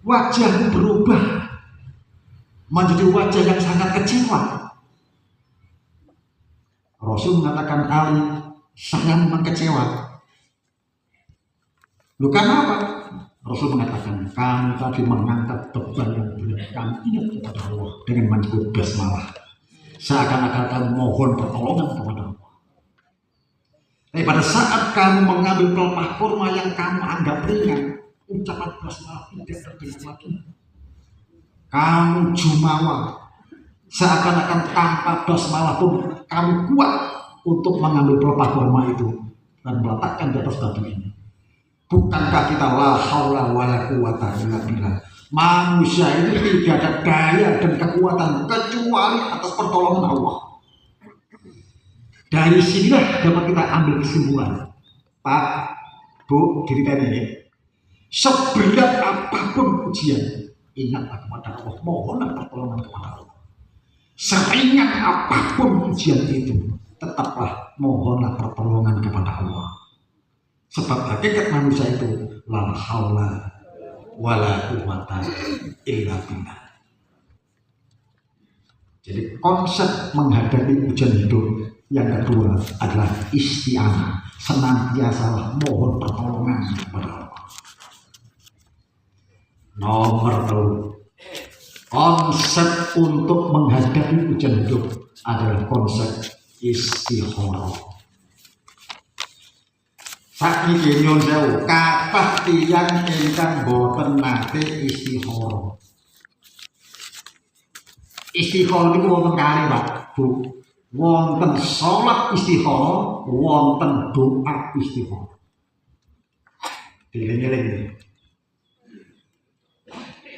wajahmu berubah menjadi wajah yang sangat kecewa. Rasul mengatakan, Ali, saya memang kecewa. Lu karena apa? Rasul mengatakan, kamu tadi mengangkat beban yang berat, kamu ingat kepada Allah dengan menyebut basmalah, seakan-akan kamu mohon pertolongan kepada Allah. Tapi pada saat kamu mengambil pelepah kurma yang kamu anggap ringan, ucapan basmalah tidak terdengar lagi. Kamu jumawa, seakan-akan tanpa basmalah pun kamu kuat untuk mengambil pelepah kurma itu dan meletakkan di atas batu ini. Bukankah kita la haula wala quwata illa billah? Manusia itu tidak ada daya dan kekuatan kecuali atas pertolongan Allah. Dari sinilah dapat kita ambil kesimpulan. Pak, Bu, diri tadi ya. Seberat apapun ujian, ingatlah kepada Allah, mohonlah pertolongan kepada Allah. Seringan apapun ujian itu, tetaplah mohonlah pertolongan kepada Allah. Sebab hakikat manusia itu la haula wala quwata illa billah. Jadi konsep menghadapi ujian hidup yang kedua adalah isti'anah, senantiasa mohon pertolongan kepada Allah. Nomor 2, konsep untuk menghadapi ujian hidup adalah konsep istikharah. Saiki nyuwun sewu, kathah tiyang ingkang boten nate istikharah. Istikharah niku wonten kalih, Pak, Bu. Wonten salat istikharah, wonten doa istikharah. Dieling-eling.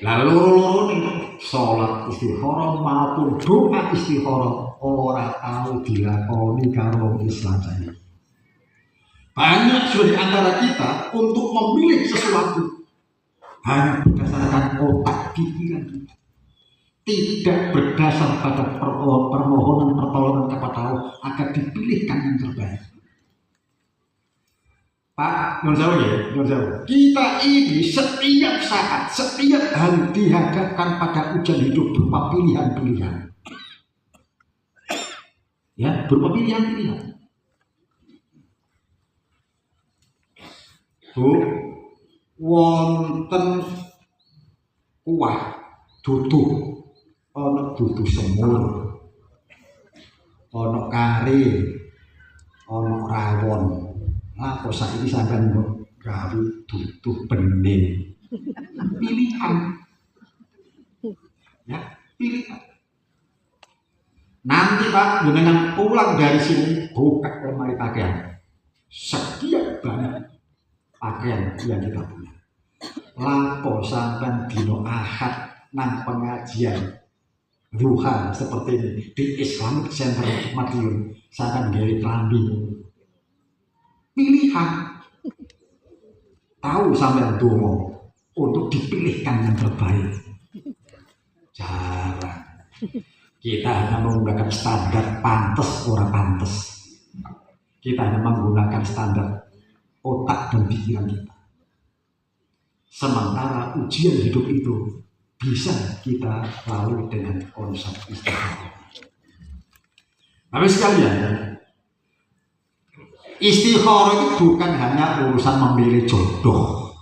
Lalu loro-loro salat istikharah maupun doa istikharah ora tau dilakoni karo Islam saya. Banyak sudah di antara kita untuk memilih sesuatu hanya berdasarkan otak pikiran kita, tidak berdasar pada permohonan pertolongan kepada Allah agar dipilihkan yang terbaik. Pak, kita ini setiap saat, setiap hari dihadapkan pada ujian hidup berupa pilihan-pilihan. Ya, berupa pilihan-pilihan. Bu, wonten kuah duduh, ana duduh semur, ana kari, ana rawon. Lah kok saiki sampean gawe duduh bening. Pilihan. Ya, pilihan. Nanti Pak, dengan pulang dari sini buka lemari pakaian. Sekian banyak pakaian yang kita punya. Lapo sampean dino Ahad nang pengajian duha seperti ini di Islamic Center Madiun, sampean gawe klambi. Pilihan. Tahu sampean dongo untuk dipilihkan yang terbaik. Jarang. Kita hanya menggunakan standar pantas orang pantas. Kita hanya menggunakan standar otak dan pikiran kita. Sementara ujian hidup itu bisa kita lalui dengan konsep istikharah. Tapi sekalian, istikharah itu bukan hanya urusan memilih jodoh.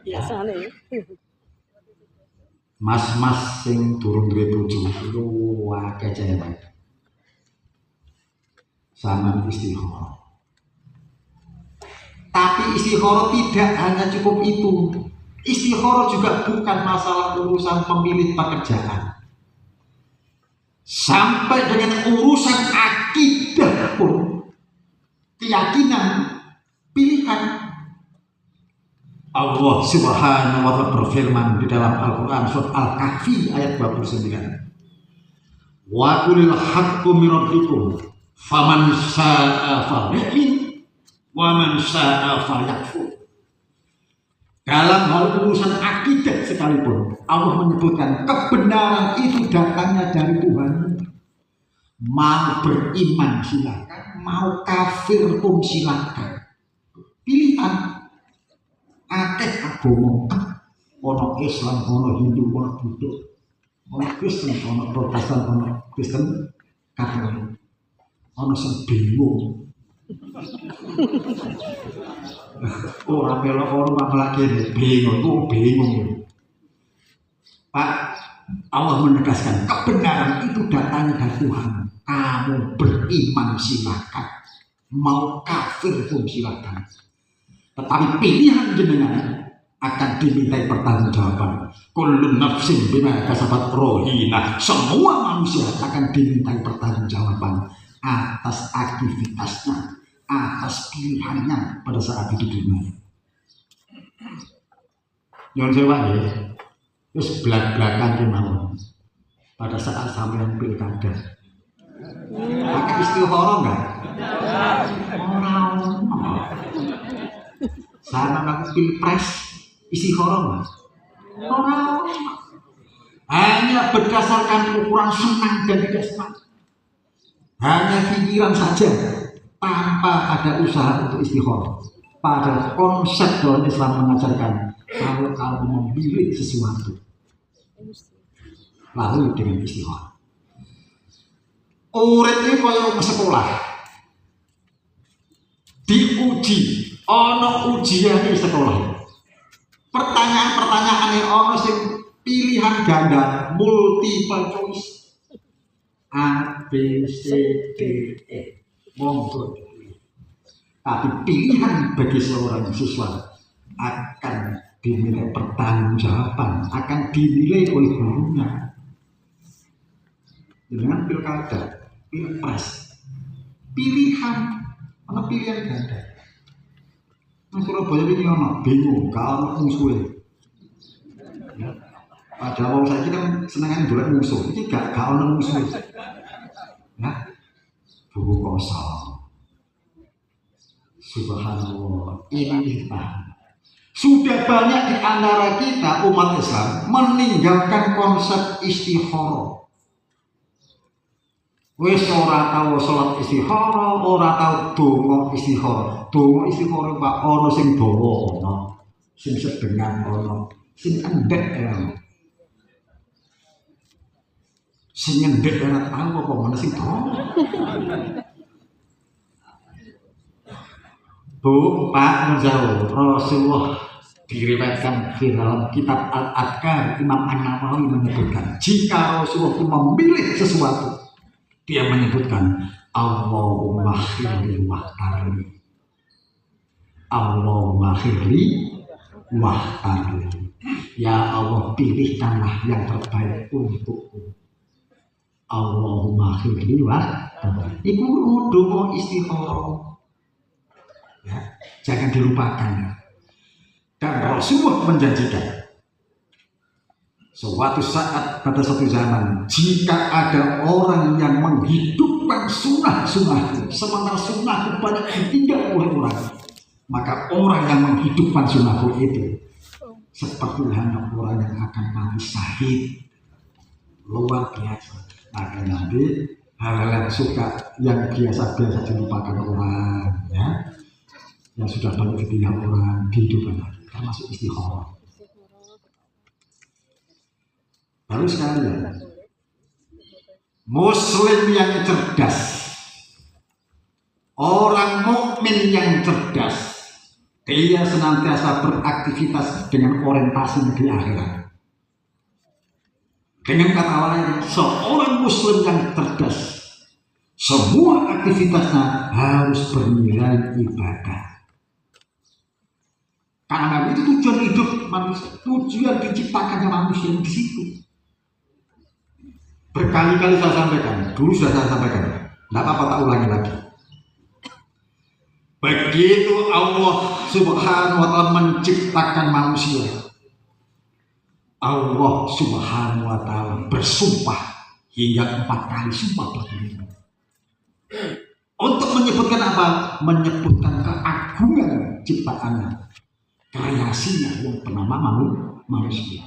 Biasanya. Mas-mas sing durung duwe bojo iku akeh cewek. Sama istikharah. Tapi Tapi istikharah tidak hanya cukup itu. Istikharah juga bukan masalah urusan pemilih pekerjaan. Sampai dengan urusan akidah pun, keyakinan, pilihan. Allah Subhanahu wa ta'ala berfirman di dalam Al-Qur'an surat Al-Kahfi ayat 29. Wa qulil haqqu min rabbikum faman syaa'a falyu'min wa man syaa'a falyakfur. Dalam hal urusan akidah sekalipun Allah menyebutkan kebenaran itu datangnya dari Tuhan. Mau beriman silakan, mau kafir pun silakan. Pilihan. Akeh agama, ono Islam, ono Hindu, ono Buddha, ono Kristen, ono Protestan, ono Kristen Katolik, ono sing bingung. Ora melok ono lagi bingung. Pak, Allah menegaskan kebenaran itu datangnya dari Tuhan. Kamu beriman silakan, mau kafir pun silakan. Tetapi pilihan jenengan akan dimintai pertanggungjawaban. Kullu nafsin bima kasabat rohina. Semua manusia akan dimintai pertanggungjawaban atas aktivitasnya, atas pilihannya pada saat hidup di dunia. Nyon sewa ya, terus belak-belakan kemauan pada saat sampean pilkada. Pakai istikharah enggak? Sana aku pilpres istikharah enggak? Hanya berdasarkan ukuran senang dan tidak senang. Hanya pikiran saja tanpa ada usaha untuk istikharah. Pada konsep dalam Islam mengajarkan kalau kamu memilih sesuatu lalu dengan istikharah. Urip iki kaya sekolah. Diuji, ono ujian di sekolah. Pertanyaan-pertanyaan yang ono sing pilihan ganda multiple choice. A, B, C, D, E. Monggo. Tapi pilihan bagi seorang siswa akan dinilai pertanggungjawaban, akan dinilai oleh gurunya. Dengan pilkada, pilpres, pilihan. Ana pilihan ganda. Nang Surabaya iki ana bingung, kalau musuhe. Ya. Padahal wong saiki kan senengane golek musuh. Iki gak ana musuh. Ya. Buku kosong. Subhanallah. Ini sudah banyak di antara kita umat Islam meninggalkan konsep istikharah. Wis ora tau salat istikharah, ora tau donga istikharah. Donga istikharah Pak ana sing dawa ana, sing sedengan ana, sing endek ya. Sing endek ora tau apa mana sing dawa. Bu, Pak menjauh Rasulullah diriwayatkan di dalam kitab Al-Adhkar Imam An-Nawawi menyebutkan jika Rasulullah memilih sesuatu dia menyebutkan Allahumma khirli wahtarli, Allahumma khirli wahtarli, ya Allah pilihkanlah yang terbaik untukku. Allahumma khirli wahtarli. Ibu doa istikharah. Ya, jangan dilupakan. Dan Rasulullah menjanjikan suatu saat pada suatu zaman jika ada orang yang menghidupkan sunnah-sunnah sementara sunnah banyak ditinggal oleh orang, maka orang yang menghidupkan sunnah itu seperti hanya orang yang akan mati syahid. Luar biasa. Maka nanti hal-hal yang suka yang biasa-biasa dilupakan orang, ya, yang sudah banyak ditinggal orang dihidupkan lagi, termasuk istikharah. Baru sekalian, Muslim yang cerdas, orang mukmin yang cerdas, dia senantiasa beraktivitas dengan orientasi di akhirat. Dengan kata lain, seorang Muslim yang cerdas, semua aktivitasnya harus bernilai ibadah. Karena itu tujuan hidup manusia, tujuan diciptakannya manusia di situ. Berkali-kali saya sampaikan, dulu sudah saya sampaikan, tidak apa-apa tak ulangi lagi. Begitu Allah Subhanahu wa Ta'ala menciptakan manusia, Allah Subhanahu wa Ta'ala bersumpah hingga 4 kali sumpah berdiri. Untuk menyebutkan apa? Menyebutkan keagungan ciptaannya, kreasinya yang bernama manusia.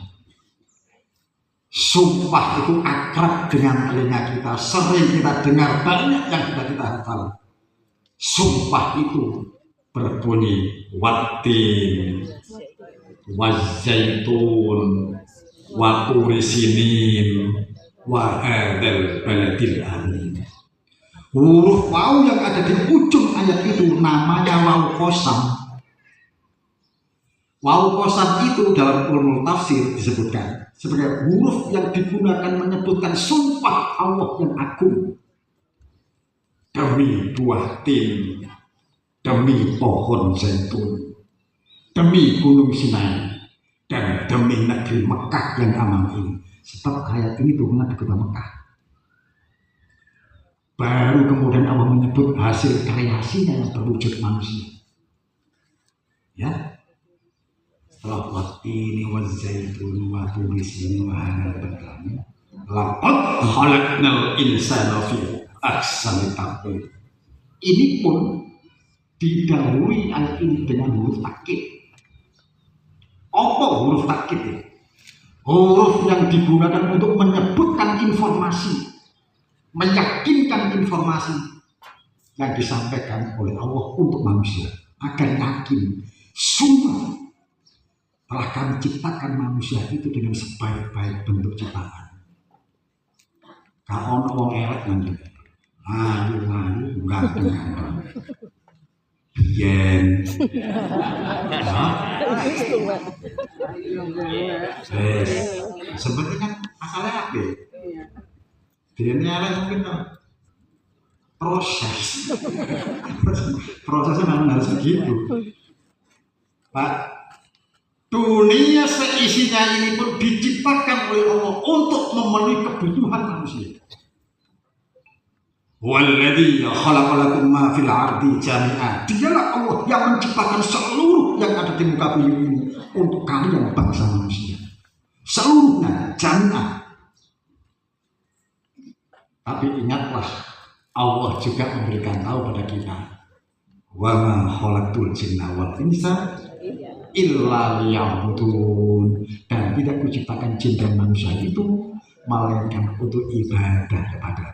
Sumpah itu akrab dengan telinga kita, sering kita dengar, banyak yang sudah kita hafal. Sumpah itu berbunyi wattin, wazaitun, wa turi sinin, wa hadzal baladil amin. Huruf waw yang ada di ujung ayat itu namanya waw qasam. Waw qasam itu dalam ulumul tafsir disebutkan sebagai huruf yang digunakan menyebutkan sumpah Allah yang agung. Demi buah tin, demi pohon zaitun, demi gunung Sinai, dan demi negeri Mekah yang aman ini. Sebab ayat ini turunnya di kota Mekah. Baru kemudian Allah menyebut hasil kreasinya yang berwujud manusia. Ya, setelah wattini wazaitun wa turi sinin wa hadzal baladil, laqad khalaqnal insana fi ahsani taqwim. Ini pun didahului ayat ini dengan huruf takkid. Apa huruf takkid itu? Huruf yang digunakan untuk menyebutkan informasi, meyakinkan informasi yang disampaikan oleh Allah untuk manusia agar yakin sungguh telah kami ciptakan manusia itu dengan sebaik-baik bentuk ciptaan. Kalau orang elek nanti ayu ganteng biyen sebenarnya kan asalnya apa? Dia nyala mungkin prosesnya memang harus begitu, Pak. Dunia seisinya ini pun diciptakan oleh Allah untuk memenuhi kebutuhan manusia. Walladzi khalaqalakum ma fil ardi jami'an. Dialah Allah yang menciptakan seluruh yang ada di muka bumi ini untuk kalian bangsa manusia. Seluruhnya jami'an. Tapi ingatlah, Allah juga memberikan tahu pada kita, wa ma khalaqtul jinna wal insa illa liya'budun, dan tidak kuciptakan jin dan manusia itu melainkan untuk ibadah kepada.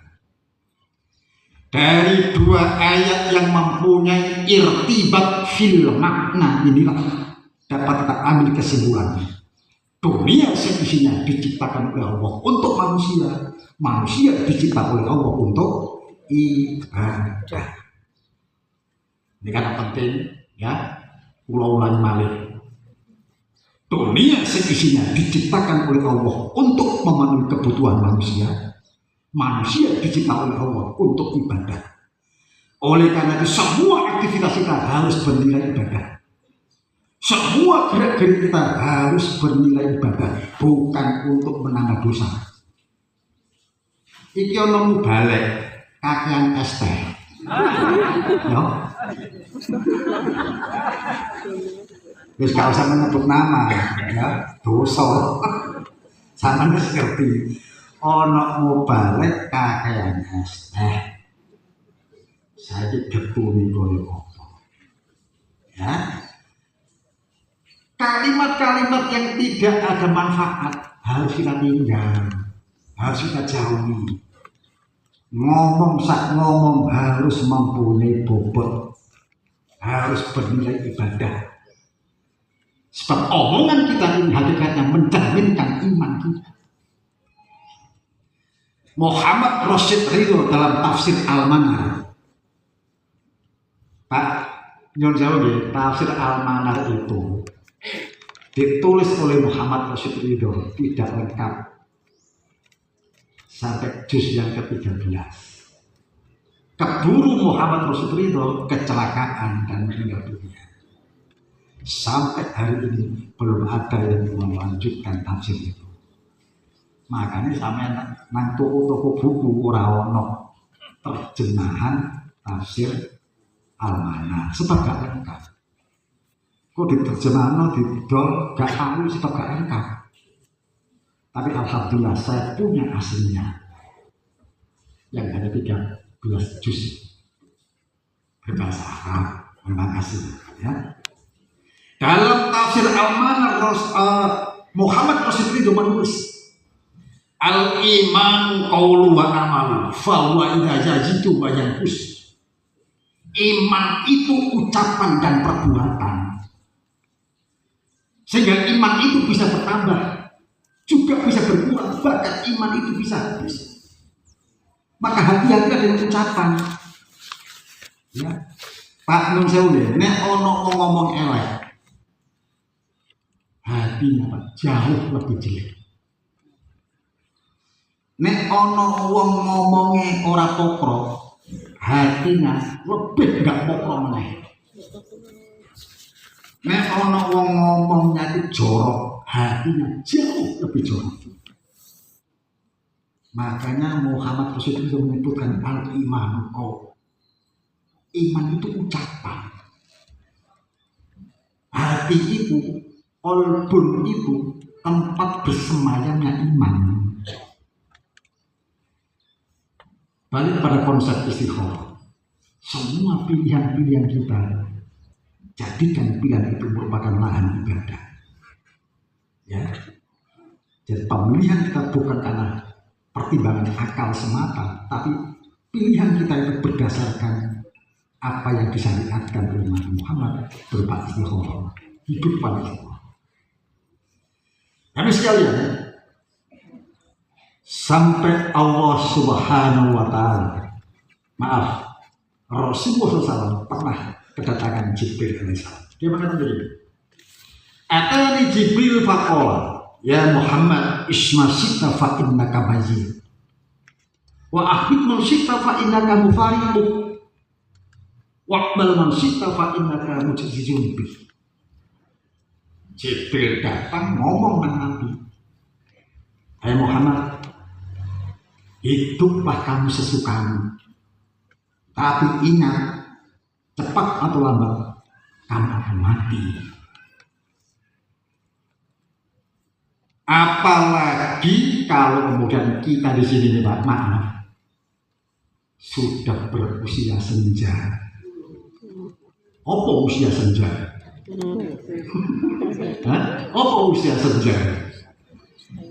Dari 2 ayat yang mempunyai irtibat fil makna inilah dapat kita ambil kesimpulannya. Dunia seisinya diciptakan oleh Allah untuk manusia, manusia diciptakan oleh Allah untuk ibadah. Ini kan penting ya, ulang malih. Dunia seisinya diciptakan oleh Allah untuk memenuhi kebutuhan manusia, manusia diciptakan oleh Allah untuk ibadah. Oleh karena itu semua aktivitas kita harus bernilai ibadah. Semua gerak-gerik kita harus bernilai ibadah, bukan untuk menambah dosa. Iki ono balik kakean es teh. Ya. Wis gak usah menyebut nama, ya, dosa. Sampeyan wis ngerti. Ono balik kakean es teh. Saiki getune koyo apa? Ya. Kalimat-kalimat yang tidak ada manfaat harus kita tinggal, harus kita jauhi. Ngomong sak ngomong harus mempunyai bobot, harus bernilai ibadah. Sebab omongan kita ini hakikatnya mencerminkan iman kita. Muhammad Rashid Ridho dalam tafsir Al-Manar, Pak Nyon Jawi, tafsir Al-Manar itu ditulis oleh Muhammad Rashid Ridho tidak lengkap sampai juz yang ke-13. Keburu Muhammad Rashid Ridho kecelakaan dan meninggal dunia. Sampai hari ini belum ada yang melanjutkan tafsir itu. Makanya sampai nang toko-toko buku ora ono terjemahan tafsir Al-Mana sebab gak lengkap. Kok diterjemahkan didol gak tahu sebab gak lengkap. Tapi alhamdulillah saya punya aslinya yang ada 13 juz berbahasa Arab memang asli ya. Dalam tafsir Al-Mana Muhammad Rasulullah menulis al-iman qaulu wa amal fa huwa idza jazitu wa yanqus. Iman itu ucapan dan perbuatan. Sehingga iman itu bisa bertambah, juga bisa berkurang, bahkan iman itu bisa habis. Maka hati-hati dengan ucapan. Ya. Pak Nun Sewu, nek ono ngomong elek, hatinya jauh lebih jelek. Nek ono wong ngomongnya ora pokro, hatinya lebih gak pokro meneh. Nek ono wong ngomongnya itu jorok, hatinya jauh lebih jorok. Makanya Muhammad Rasulullah itu menyebutkan al-iman qaul. Iman itu ucapan. Hati itu, qalbun itu tempat bersemayamnya iman. Balik pada konsep istikharah. Semua pilihan-pilihan kita, jadikan pilihan itu merupakan lahan ibadah. Ya. Jadi pemilihan kita bukan karena pertimbangan akal semata, tapi pilihan kita itu berdasarkan apa yang disyariatkan oleh Nabi Muhammad berupa istikharah, hidup pada Allah. Kami sekalian, sampai Allah Subhanahu wa Ta'ala, maaf, Rasulullah SAW pernah kedatangan Jibril alaihissalam. Dia berkata begini, atani Jibril faqala, ya Muhammad isma syi'ta fa innaka mayyit wa ahbib man syi'ta fa innaka mufariqu waqbal man syi'ta fa innaka mujizun bi. Jibril datang ngomong dengan Nabi, hai Muhammad, hiduplah kamu sesukamu, tapi ingat, cepat atau lambat kamu akan mati. Apalagi kalau kemudian kita di sini nih Pak, maaf, sudah berusia senja. Apa usia senja? Apa usia senja?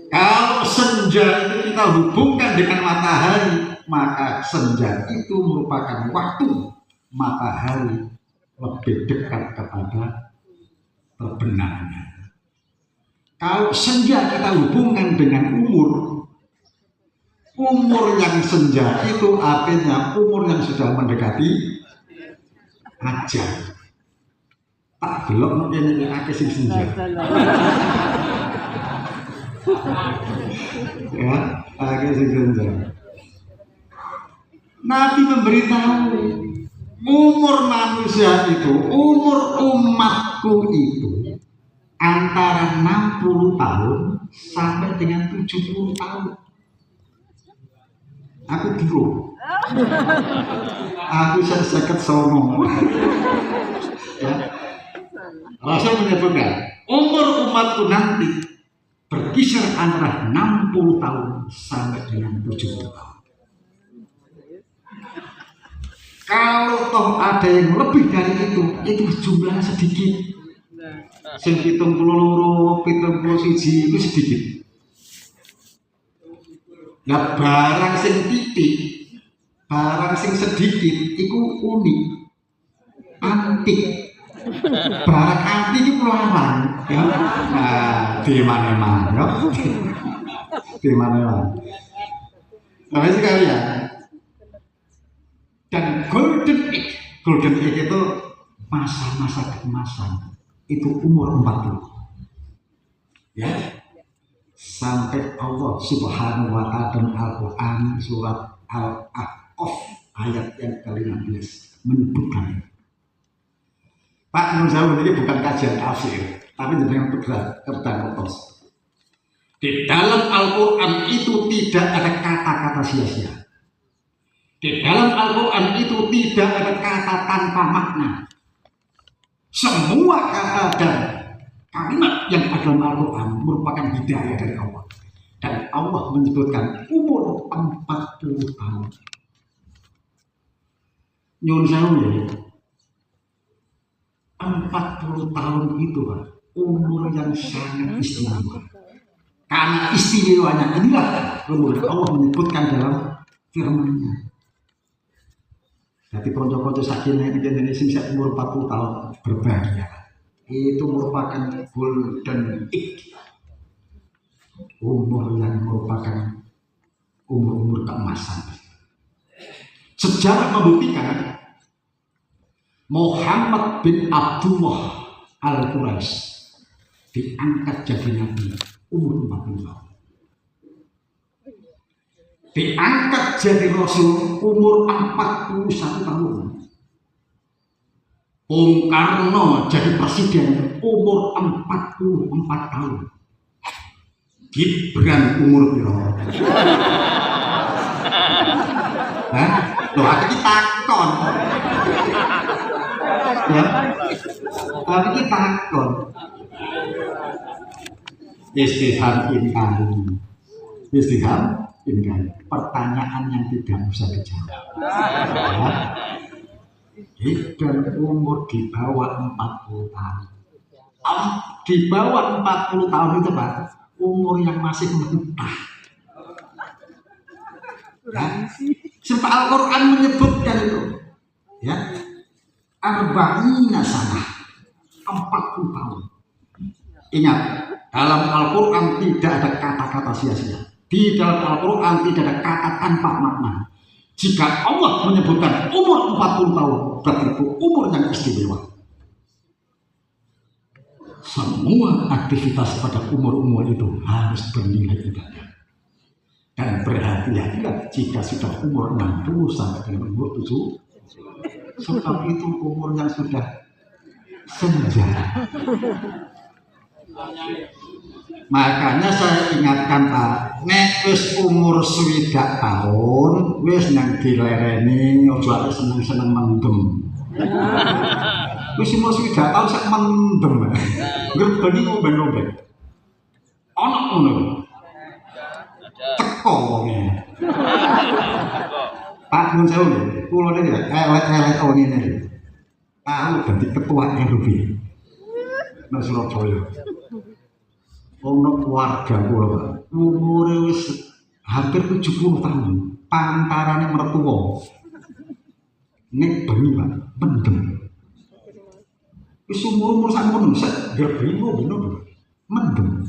Kalau senja itu kita hubungkan dengan matahari, maka senja itu merupakan waktu matahari lebih dekat kepada terbenamnya. Kalau senja kita hubungkan dengan umur yang senja itu artinya umur yang sudah mendekati ajal. Tak belok mungkin ini akeh sing senja. Ya, akeh sing senja. Nabi memberitahu umur manusia itu, umur umatku itu antara 60 tahun sampai dengan 70 tahun. Aku dulu. Aku seket sono. Ya. Rasul menyebutkan umur umatku nanti berkisar antara 60 tahun sampai dengan 70 tahun. Kalau toh ada yang lebih dari itu jumlahnya sedikit. Sing 72, 71 itu sedikit. Nah barang sing titik, barang sing sedikit itu unik, antik. Barang antik itu larang, ya. Nah, di mana-mana, ya. Di mana-mana. Nah, sekalian. Dan golden age itu masa-masa keemasan. Itu umur 40. Ya. Sampai Allah Subhanahu wa Ta'ala dalam Al-Quran surat Al-A'qaf ayat yang ke-15 menyebutkan Pak Nun Sewu ini bukan kajian tafsir, tapi dengan kertas kotos. Di dalam Al-Quran itu tidak ada kata-kata sia-sia. Di dalam Al-Quran itu tidak ada kata tanpa makna. Semua kata dan kalimat yang ada dalam Al-Quran merupakan hidayah dari Allah. Dan Allah menyebutkan umur 40 tahun. Nyun Sewu ya, 40 tahun itu Pak, umur yang sangat istimewa. Karena istimewanya inilah umur Allah menyebutkan dalam firman-Nya. Jadi konco-konco sakinah di Indonesia umur 40 tahun berbahagia. Itu merupakan golden age. Umur yang merupakan umur-umur keemasan. Sejarah membuktikan Muhammad bin Abdullah Al-Quraisy diangkat jadi nabi umur 40 tahun. Diangkat jadi rasul umur 41 tahun. Bung Karno jadi presiden umur 44 tahun. Gibran umur berapa? Hah? Loh, aku takon. Ya, tapi kita takon. Istiham inkari. Istiham inkari. Pertanyaan yang tidak bisa dijawab. Ya. Dan umur di bawah 40 tahun. Di bawah 40 tahun itu Pak, umur yang masih mentah. Ya. Sampai Al-Quran menyebutkan itu. Ya. Arba'ina sanah, 40 tahun. Ingat, dalam Al-Quran tidak ada kata-kata sia-sia. Di dalam Al-Quran tidak ada kata tanpa makna. Jika Allah menyebutkan umur 40 tahun, berarti itu umur yang istimewa. Semua aktivitas pada umur-umur itu harus bernilai ibadah. Dan berhati-hatilah jika sudah umur 60 sampai dengan umur 7. Sebab itu umur yang sudah senja. Makanya saya ingatkan Pak, nek wis umur 20 tahun, wis nang dilereni ojo seneng-seneng mendem. Wis umur 20 tahun sak mendem. Ngerbeni ngombe-ngombe. Ana ngono. Teko wonge. Pak Nun Sewu, kula niki elek-elek ngene. Tahu dadi ketua RW. Nang Surabaya. Ono keluarga kula, Pak. Umure wis hampir 70 tahun. Pantarane mertua. Nek bengi, Pak, mendem. Wis umur sakmono, sak gerbeni ngono. Mendem.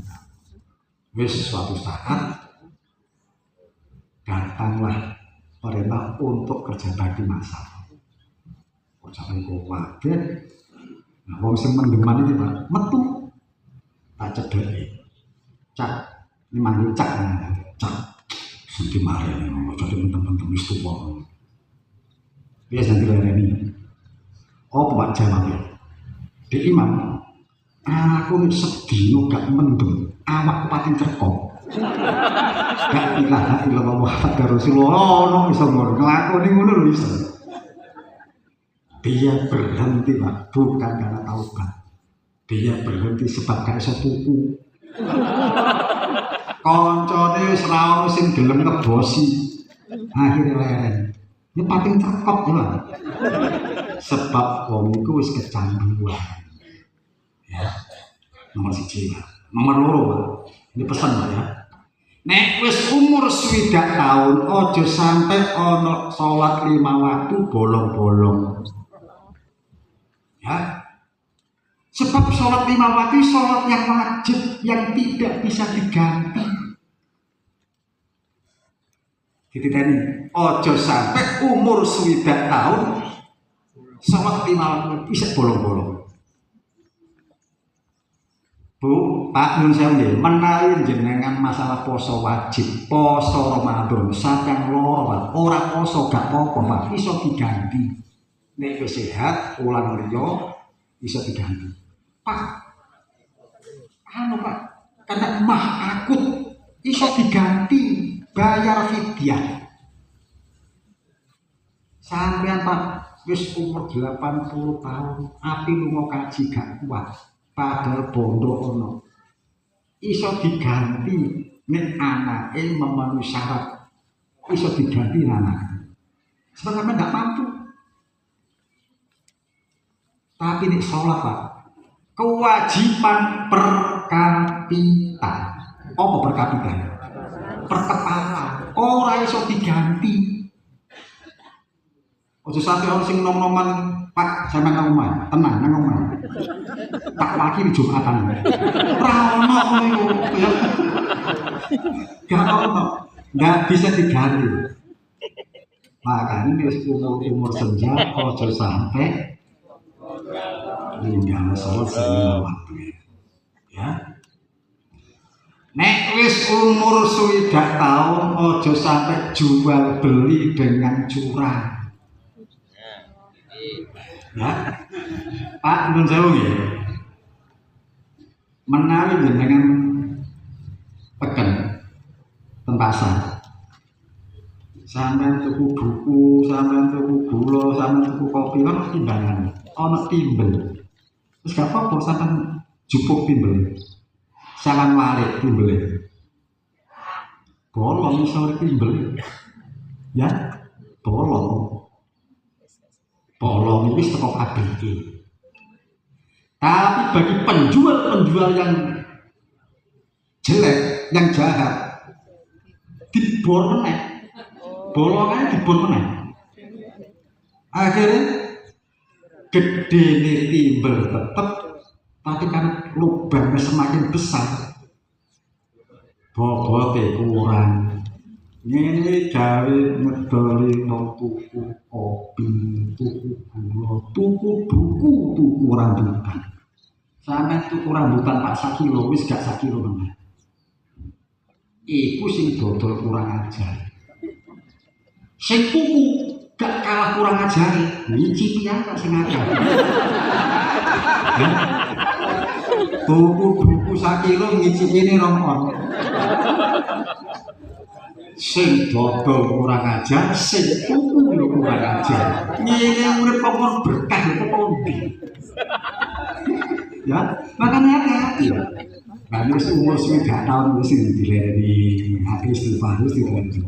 Wis suatu saat datanglah perintah untuk kerja bakti masal. Jangan kuwatir. Nah, wong sing mendeman iki Pak, metu. Tak cedheki. Cak, ini manggil cak. Cak. Sing mareni ojo temen-temen wis tuwa. Biasa dilereni. Oh, Pak jawab. Di Imam, aku sedino gak mendem, awak pating cerkok. Gak ilaha illallah Muhammad Rasulullah. Ono iso nglakoni ngono lho iso. Dia berhenti Pak, bukan karena taubat. Dia berhenti sebab gak iso tuku. Koncone wis ora ono sing gelem ngebosi. Akhire leren. Ini pating cakep ya. Sebab wong iku wis kecanduan. Ya. Nomor 1. Nomor 2, Pak. Ini pesan Pak ya. Nek wis umur 20 tahun ojo sampai ono salat 5 waktu bolong-bolong. Ya. Sebab sholat 5 waktu sholat yang wajib yang tidak bisa diganti. Jadi tadi, ojo sampai umur 20 tahun sholat 5 waktu bisa bolong-bolong. Bu, Pak Nun Sewu, menawi jenengan masalah poso wajib, poso Ramadan, sampeyan loro, ora poso gak apa-apa, Pak, iso diganti. Nek wis sehat, ulang liya bisa diganti. Pak, Pak, karena mah akut bisa diganti bayar fidyah. Sampeyan Pak wis umur 80 tahun, api lunga kaji gak kuat, padahal bondo ono. Iso diganti nek anake memenuhi syarat. Iso diganti anak. Sebenarnya enggak mampu. Tapi nek sholat Pak, kewajiban per kapita. Apa per kapita? Per kepala. Ora iso diganti. Ojo sampe orang sing nom-noman Pak sampe nang omah, tenang nang omah. Tak lagi di Jumatan. Ora ono ngono ya. Gak ono. Gak bisa diganti. Makanya wis umur senja ojo sampai tinggal sholat semua waktu. Ya. Nek wis umur 60 tahun ojo sampai jual beli dengan curang. Ya, Pak, nun sewu nggih. Menawi jenengan peken ten pasar. Sampeyan tuku buku, sampeyan tuku gula, sampeyan tuku kopi, ono timbangan, ono timbel. Terus gak apa-apa sampeyan jupuk timbel. Sampeyan warik timbel. Bolong iso timbel. Ya, bolong. Bolong itu toko KBG. Tapi bagi penjual-penjual yang jelek, yang jahat, dibor meneh. Bolongannya dibor meneh. Akhirnya gede nih timbel tetap, tapi kan lubangnya semakin besar. Bobotnya kurang. Ini gawe ngedoli mau tuku kopi, tuku gula, tuku buku, tuku rambutan. Sampai tuku rambutan Pak sakilo, wis gak sakilo meneh. Iku sing dodol kurang ajar. Sing tuku gak kalah kurang ajar, nyicipi apa sing akeh. Tuku buku sakilo nyicipi ini rong. Sing dodol kurang ajar, sing tuku yo kurang ajar. Ngene urip pokok berkah yo kepondi. Ya, makanya hati-hati. Nah, wis umur 3 tahun wis dilereni hati istighfar wis dilereni.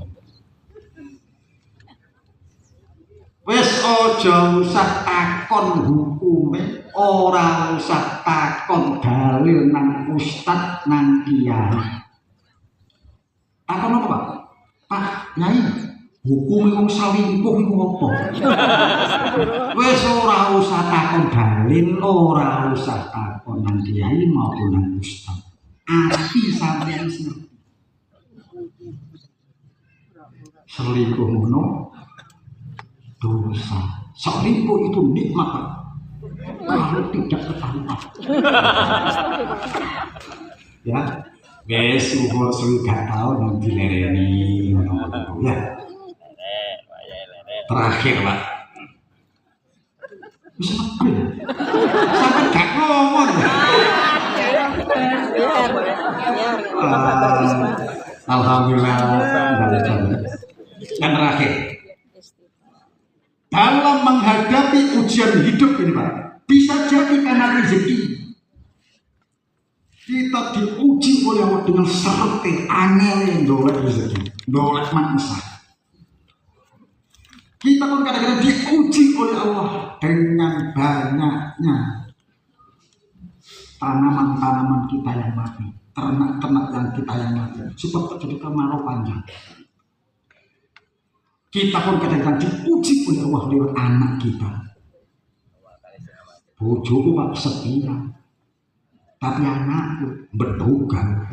Wis aja usah takon hukume, ora usah takon dalil nang ustaz nang kiai. Takon apa, Pak? Pak, Nyai, hukum wong selingkuh iku apa? Wis ora usah takon dalil, ora usah takon nang kiai maupun nang ustaz. Ati sampeyan sing selingkuh ngono dosa. Selingkuh itu nikmat, Pak. Kalau tidak ketahuan. Ya. Wes umur 3 tahun yang dilereni ya. Terakhir Pak. Bisa apa ya? Sampai gak ngomong. Alhamdulillah. Dan terakhir, dalam menghadapi ujian hidup ini Pak, bisa jadi karena rezeki. Kita diuji oleh Allah dengan serete angel yang dolek rezeki, dolek manusia. Kita pun kadang-kadang diuji oleh Allah dengan banyaknya tanaman-tanaman kita yang mati, ternak-ternak yang kita yang mati, sebab terjadi kemarau panjang. Kita pun kadang-kadang diuji oleh Allah lewat anak kita. Bojoku Pak setia. Tapi anakku berduga,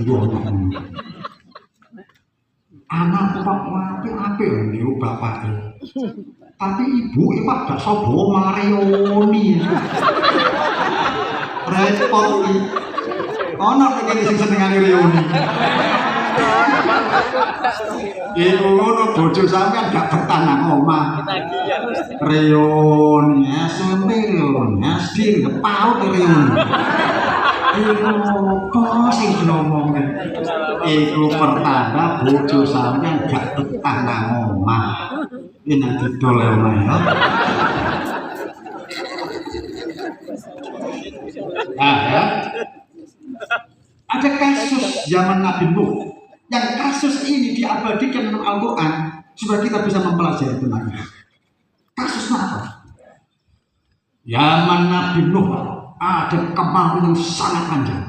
anakku Pak mati apa ini bapaknya. Tapi ibu Pak gak sobo Marioni. Repot ini. Anak begini sing senengane Rioni. Iku ngono bojo sampean gak betah nang omah. Reon ya sempil ya sing kepaut reon. Iku kok sing ngomong. Iku pertanda bojo sampean gak betah nang omah. Ini didol ya omah ya. Ya. Ada kasus zaman Nabi Nuh yang kasus ini diabadikan dalam Al-Quran supaya kita bisa mempelajari tentang itu. Kasusnya apa? Zaman Nabi Nuh ada kemarau yang sangat panjang.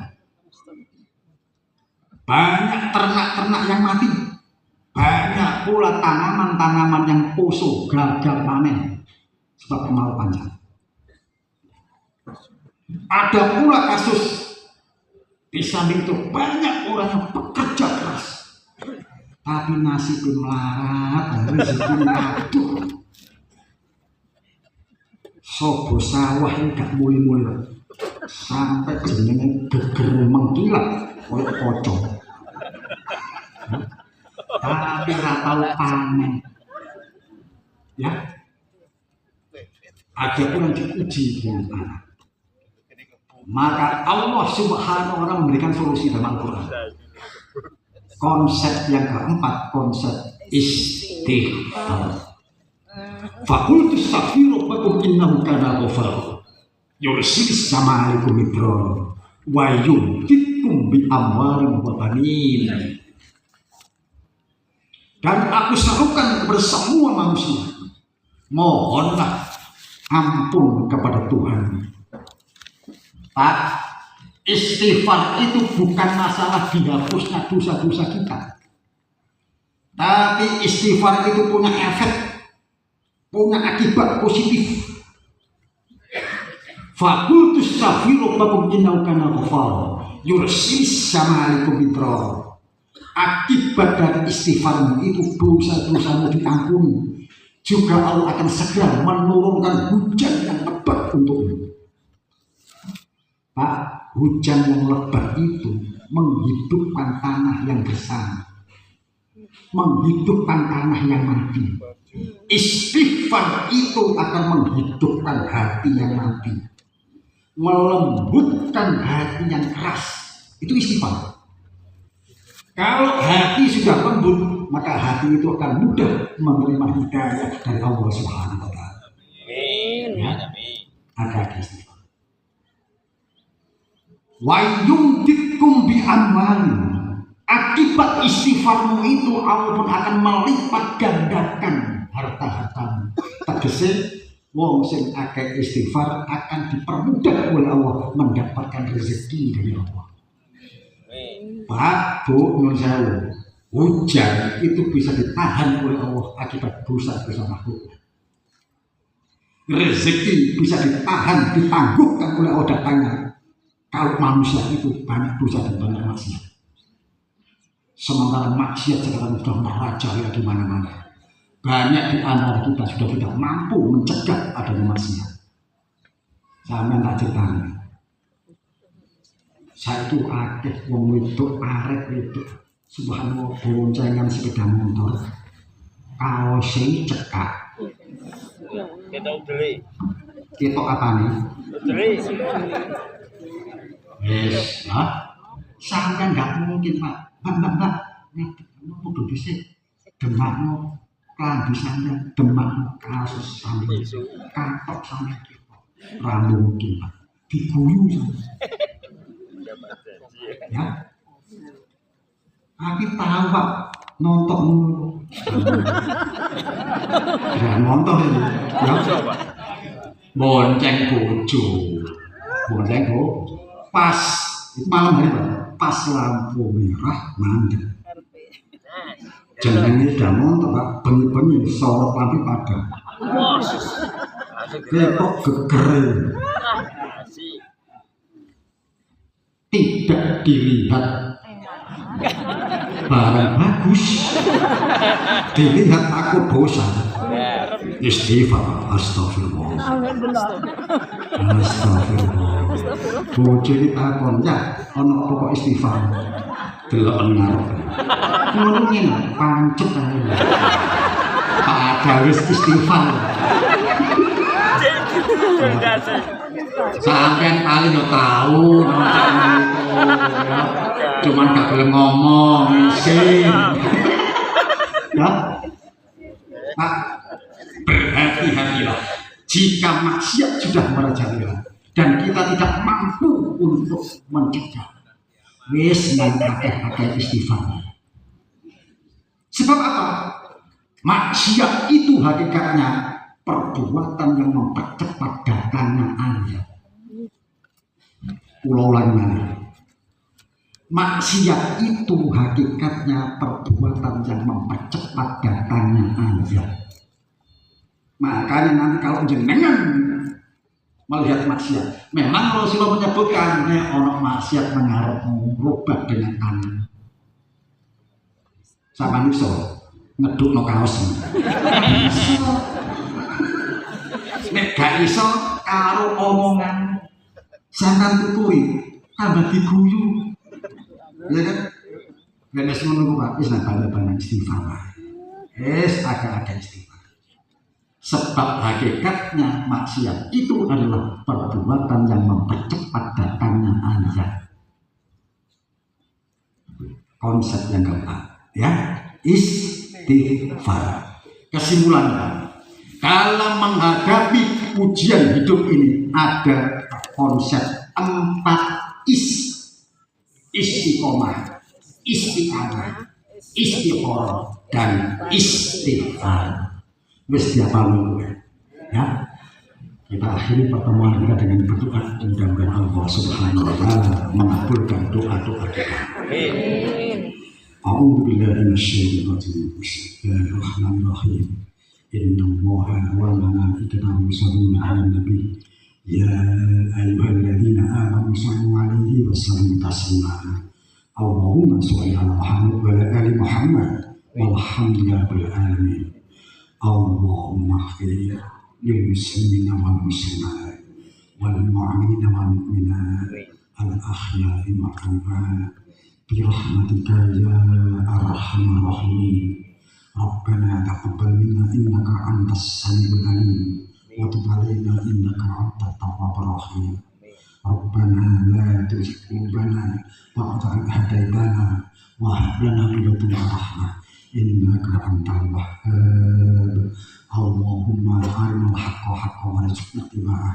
Banyak ternak-ternak yang mati. Banyak pula tanaman-tanaman yang poso, gagal panen sebab kemarau panjang. Ada pula kasus di samping itu banyak orang yang bekerja keras, tapi nasibnya melarat, rezeki ngatur. Sobo sawah ini gak muli-muli, sampai jenenge geger mengkilat oleh pocong. Tapi ratau panen, ya. Ada pun yang diuji dengan anak. Maka Allah Subhanahu wa ta'ala memberikan solusi dalam Al-Quran. Konsep yang keempat, konsep istighfar. Faqultu astaghfiru rabbakum innahu kana ghaffara. Yursilis samaa'a 'alaikum midrara wa yumdidkum bi amwalin wa banin. Dan aku serukan kepada semua manusia, mohonlah ampun kepada Tuhan. Pak, istighfar itu bukan masalah dihapusnya dosa-dosa kita. Tapi istighfar itu punya efek, punya akibat positif. Faqultu astaghfiru rabbakum innahu kana ghaffara yursilis samaa'a 'alaikum midrara. Akibat dari istighfarmu itu dosa-dosamu diampuni. Juga Allah akan segera menurunkan hujan yang lebat untukmu. Pak, hujan yang lebat itu menghidupkan tanah yang gersang, menghidupkan tanah yang mati. Istighfar itu akan menghidupkan hati yang mati, melembutkan hati yang keras. Itu istighfar. Kalau hati sudah lembut, maka hati itu akan mudah menerima hidayah dari Allah Subhanahu wa ta'ala. Ya, ada istighfar. Wa yumdidkum bi amwalin. Akibat istighfarmu itu Allah pun akan melipat gandakan harta-hartamu. Tegese wong sing akeh istighfar akan dipermudah oleh Allah mendapatkan rezeki dari Allah. Pak, Bu, nyuwun sewu. Hujan itu bisa ditahan oleh Allah akibat dosa-dosa makhluk. Rezeki bisa ditahan, ditangguhkan oleh Allah datangnya. Kalau manusia itu banyak dosa dan banyak maksiat. Sementara maksiat sekarang sudah merajalela di mana-mana. Banyak di antara kita sudah tidak mampu mencegah adanya maksiat. Sampai tak ceritanya. Saya itu akeh wong wedok arek itu subhanallah boncengan sepeda motor. Kaose cekak. Kita beli. Kita apa nih? Beli. Yes, ya. Sampai nggak mungkin Pak. Mbak, mau duduk sih. Demakmu klambi sampai demakmu kasus sampai kantok sampai kita. Ramu mungkin Pak. Diguyu sampai. Ya. Tapi tahu Pak nonton dulu. Ya nonton ini. Ya. Bonceng bojo. Bonceng bojo. Pas malam hari Pak. Pas lampu merah mandek. Jenenge udah nonton Pak. Bengi-bengi sorot lampu padam. Kok geger. Tidak dilihat barang bagus, dilihat aku dosa. Istighfar, astagfirullah. Astagfirullah. Bojo iki takon ya, ana pokok istighfar. delok ngarep. Ngono ngene pancet ae. Padha wis istighfar. Sampeyan paling yo tahu nonton itu. Cuman gak boleh ngomong isin. Ya. Pak, berhati-hatilah jika maksiat sudah merajalela dan kita tidak mampu untuk mencegah. Wis ngakeh-akeh istighfar. Sebab apa? Maksiat itu hakikatnya perbuatan yang mempercepat datangnya azab. Pulau lain. Maksiat itu hakikatnya perbuatan yang mempercepat datangnya azab. Makanya nanti kalau jenengan melihat maksiat, memang Rasulullah menyebutkan ono maksiat mengarepmu rubah dengan tangan. Sama iso ngedukno kaos. Nek gak iso karo omongan sampean tuturi tambah diguyu. Ya kan? Benes menunggu Pak, wis nang bal-balan istighfar. Wis agak-agak istighfar. Sebab hakikatnya maksiat itu adalah perbuatan yang mempercepat datangnya azab. Konsep yang keempat, ya, istighfar. Kesimpulannya, dalam menghadapi ujian hidup ini ada konsep 4 istiqomah, istiqamah, istiqoroh, dan istighfar. Wis diapalno ya. Kita akhiri pertemuan kita dengan berdoa, mudah-mudahan Allah Subhanahu wa taala mengabulkan doa-doa kita. Amin. A'udzu billahi minasyaitonir rajim. Bismillahirrahmanirrahim. Innallaha wa malaikatahu yusholluna 'alan nabi. Ya ayyuhalladzina amanu shallu 'alaihi wa sallimu taslima. Allahumma shalli 'ala Muhammad wa 'ala ali Muhammad walhamdulillahi alamin. Allahumma ighfir lil muslimina wal muslimat wal mu'minina wal mu'minat al ahya'i wal amwat bi rahmatika ya arhamar rahimin. Rabbana taqabbal minna innaka antas samiul alim wa tub 'alaina innaka antat tawwabur rahim. Rabbana la tuzigh qulubana ba'da idh hadaytana wa hab lana min ladunka rahmah innaka antal wahhab. Allahumma arinal haqqa haqqan warzuqna ittiba'ah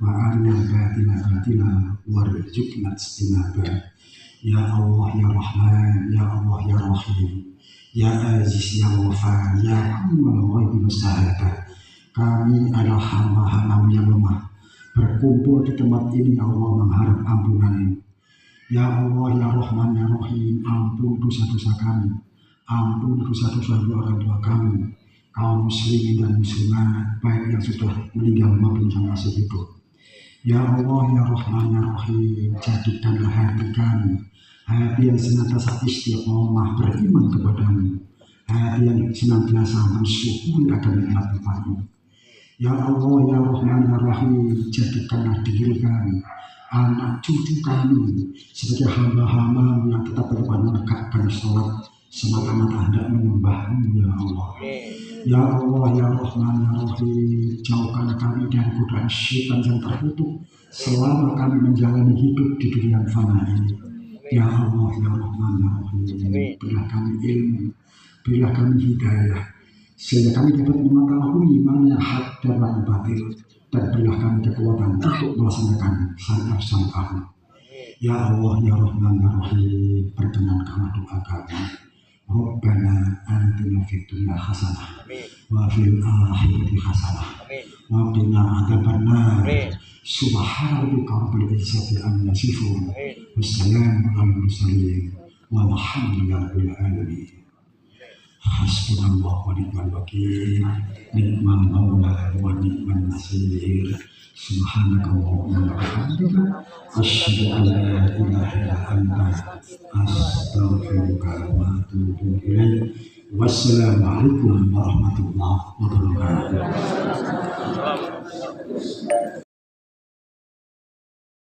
wa arinal batila batilan warzuqna ijtinabah. Ya Allah ya Rahman, ya Allah ya Rahim, ya Aziz ya Ghafar, ya Alimul Ghaibi was-Syahadah. Kami adalah hamba-hamba yang lemah, berkumpul di tempat ini ya Allah mengharap ampunan. Ya Allah ya Rahman ya Rahim, ampun dosa-dosa kami, ampun dosa-dosa orang tua kami, kaum muslimin dan muslimat, baik yang sudah meninggal maupun yang masih hidup. Ya Allah ya Rahman ya Rahim, jadikanlah hati kami hati yang senantiasa istiqomah beriman kepadamu, hati yang senantiasa mensyukuri akan nikmat-nikmat-Mu. Ya Allah ya Rahman ya Rahim, jadikanlah diri kami, anak cucu kami sebagai hamba-hamba yang tetap berdepan menegakkan sholat semata-mata hendak menyembah-Mu ya Allah. Ya Allah ya Rahman ya Rahim, jauhkan kami dari godaan syaitan yang terkutuk selama kami menjalani hidup di dunia yang fana ini. Ya Allah ya Rahman ya Rahim, berilah kami ilmu, berilah kami hidayah, sehingga kami dapat mengetahui mana yang hak dan mana yang batil, dan berilah kami kekuatan untuk melaksanakan syariat-syariat. Ya Allah ya Rahman ya Rahim, perkenankanlah doa kami. Rabbana atina fid dunya hasanah wa fil akhirati hasanah wa qina adzabannar. Subhana rabbika rabbil izzati amma yasifun wa salamun alal mursalin walhamdulillahi rabbil alamin. Hasbunallahu wa ni'mal wakil, ni'mal maula wa ni'man nasir. Subhanakallahumma wa bihamdika asyhadu an la ilaha illa anta astaghfiruka wa atubu ilaik. Wassalamualaikum warahmatullahi wabarakatuh.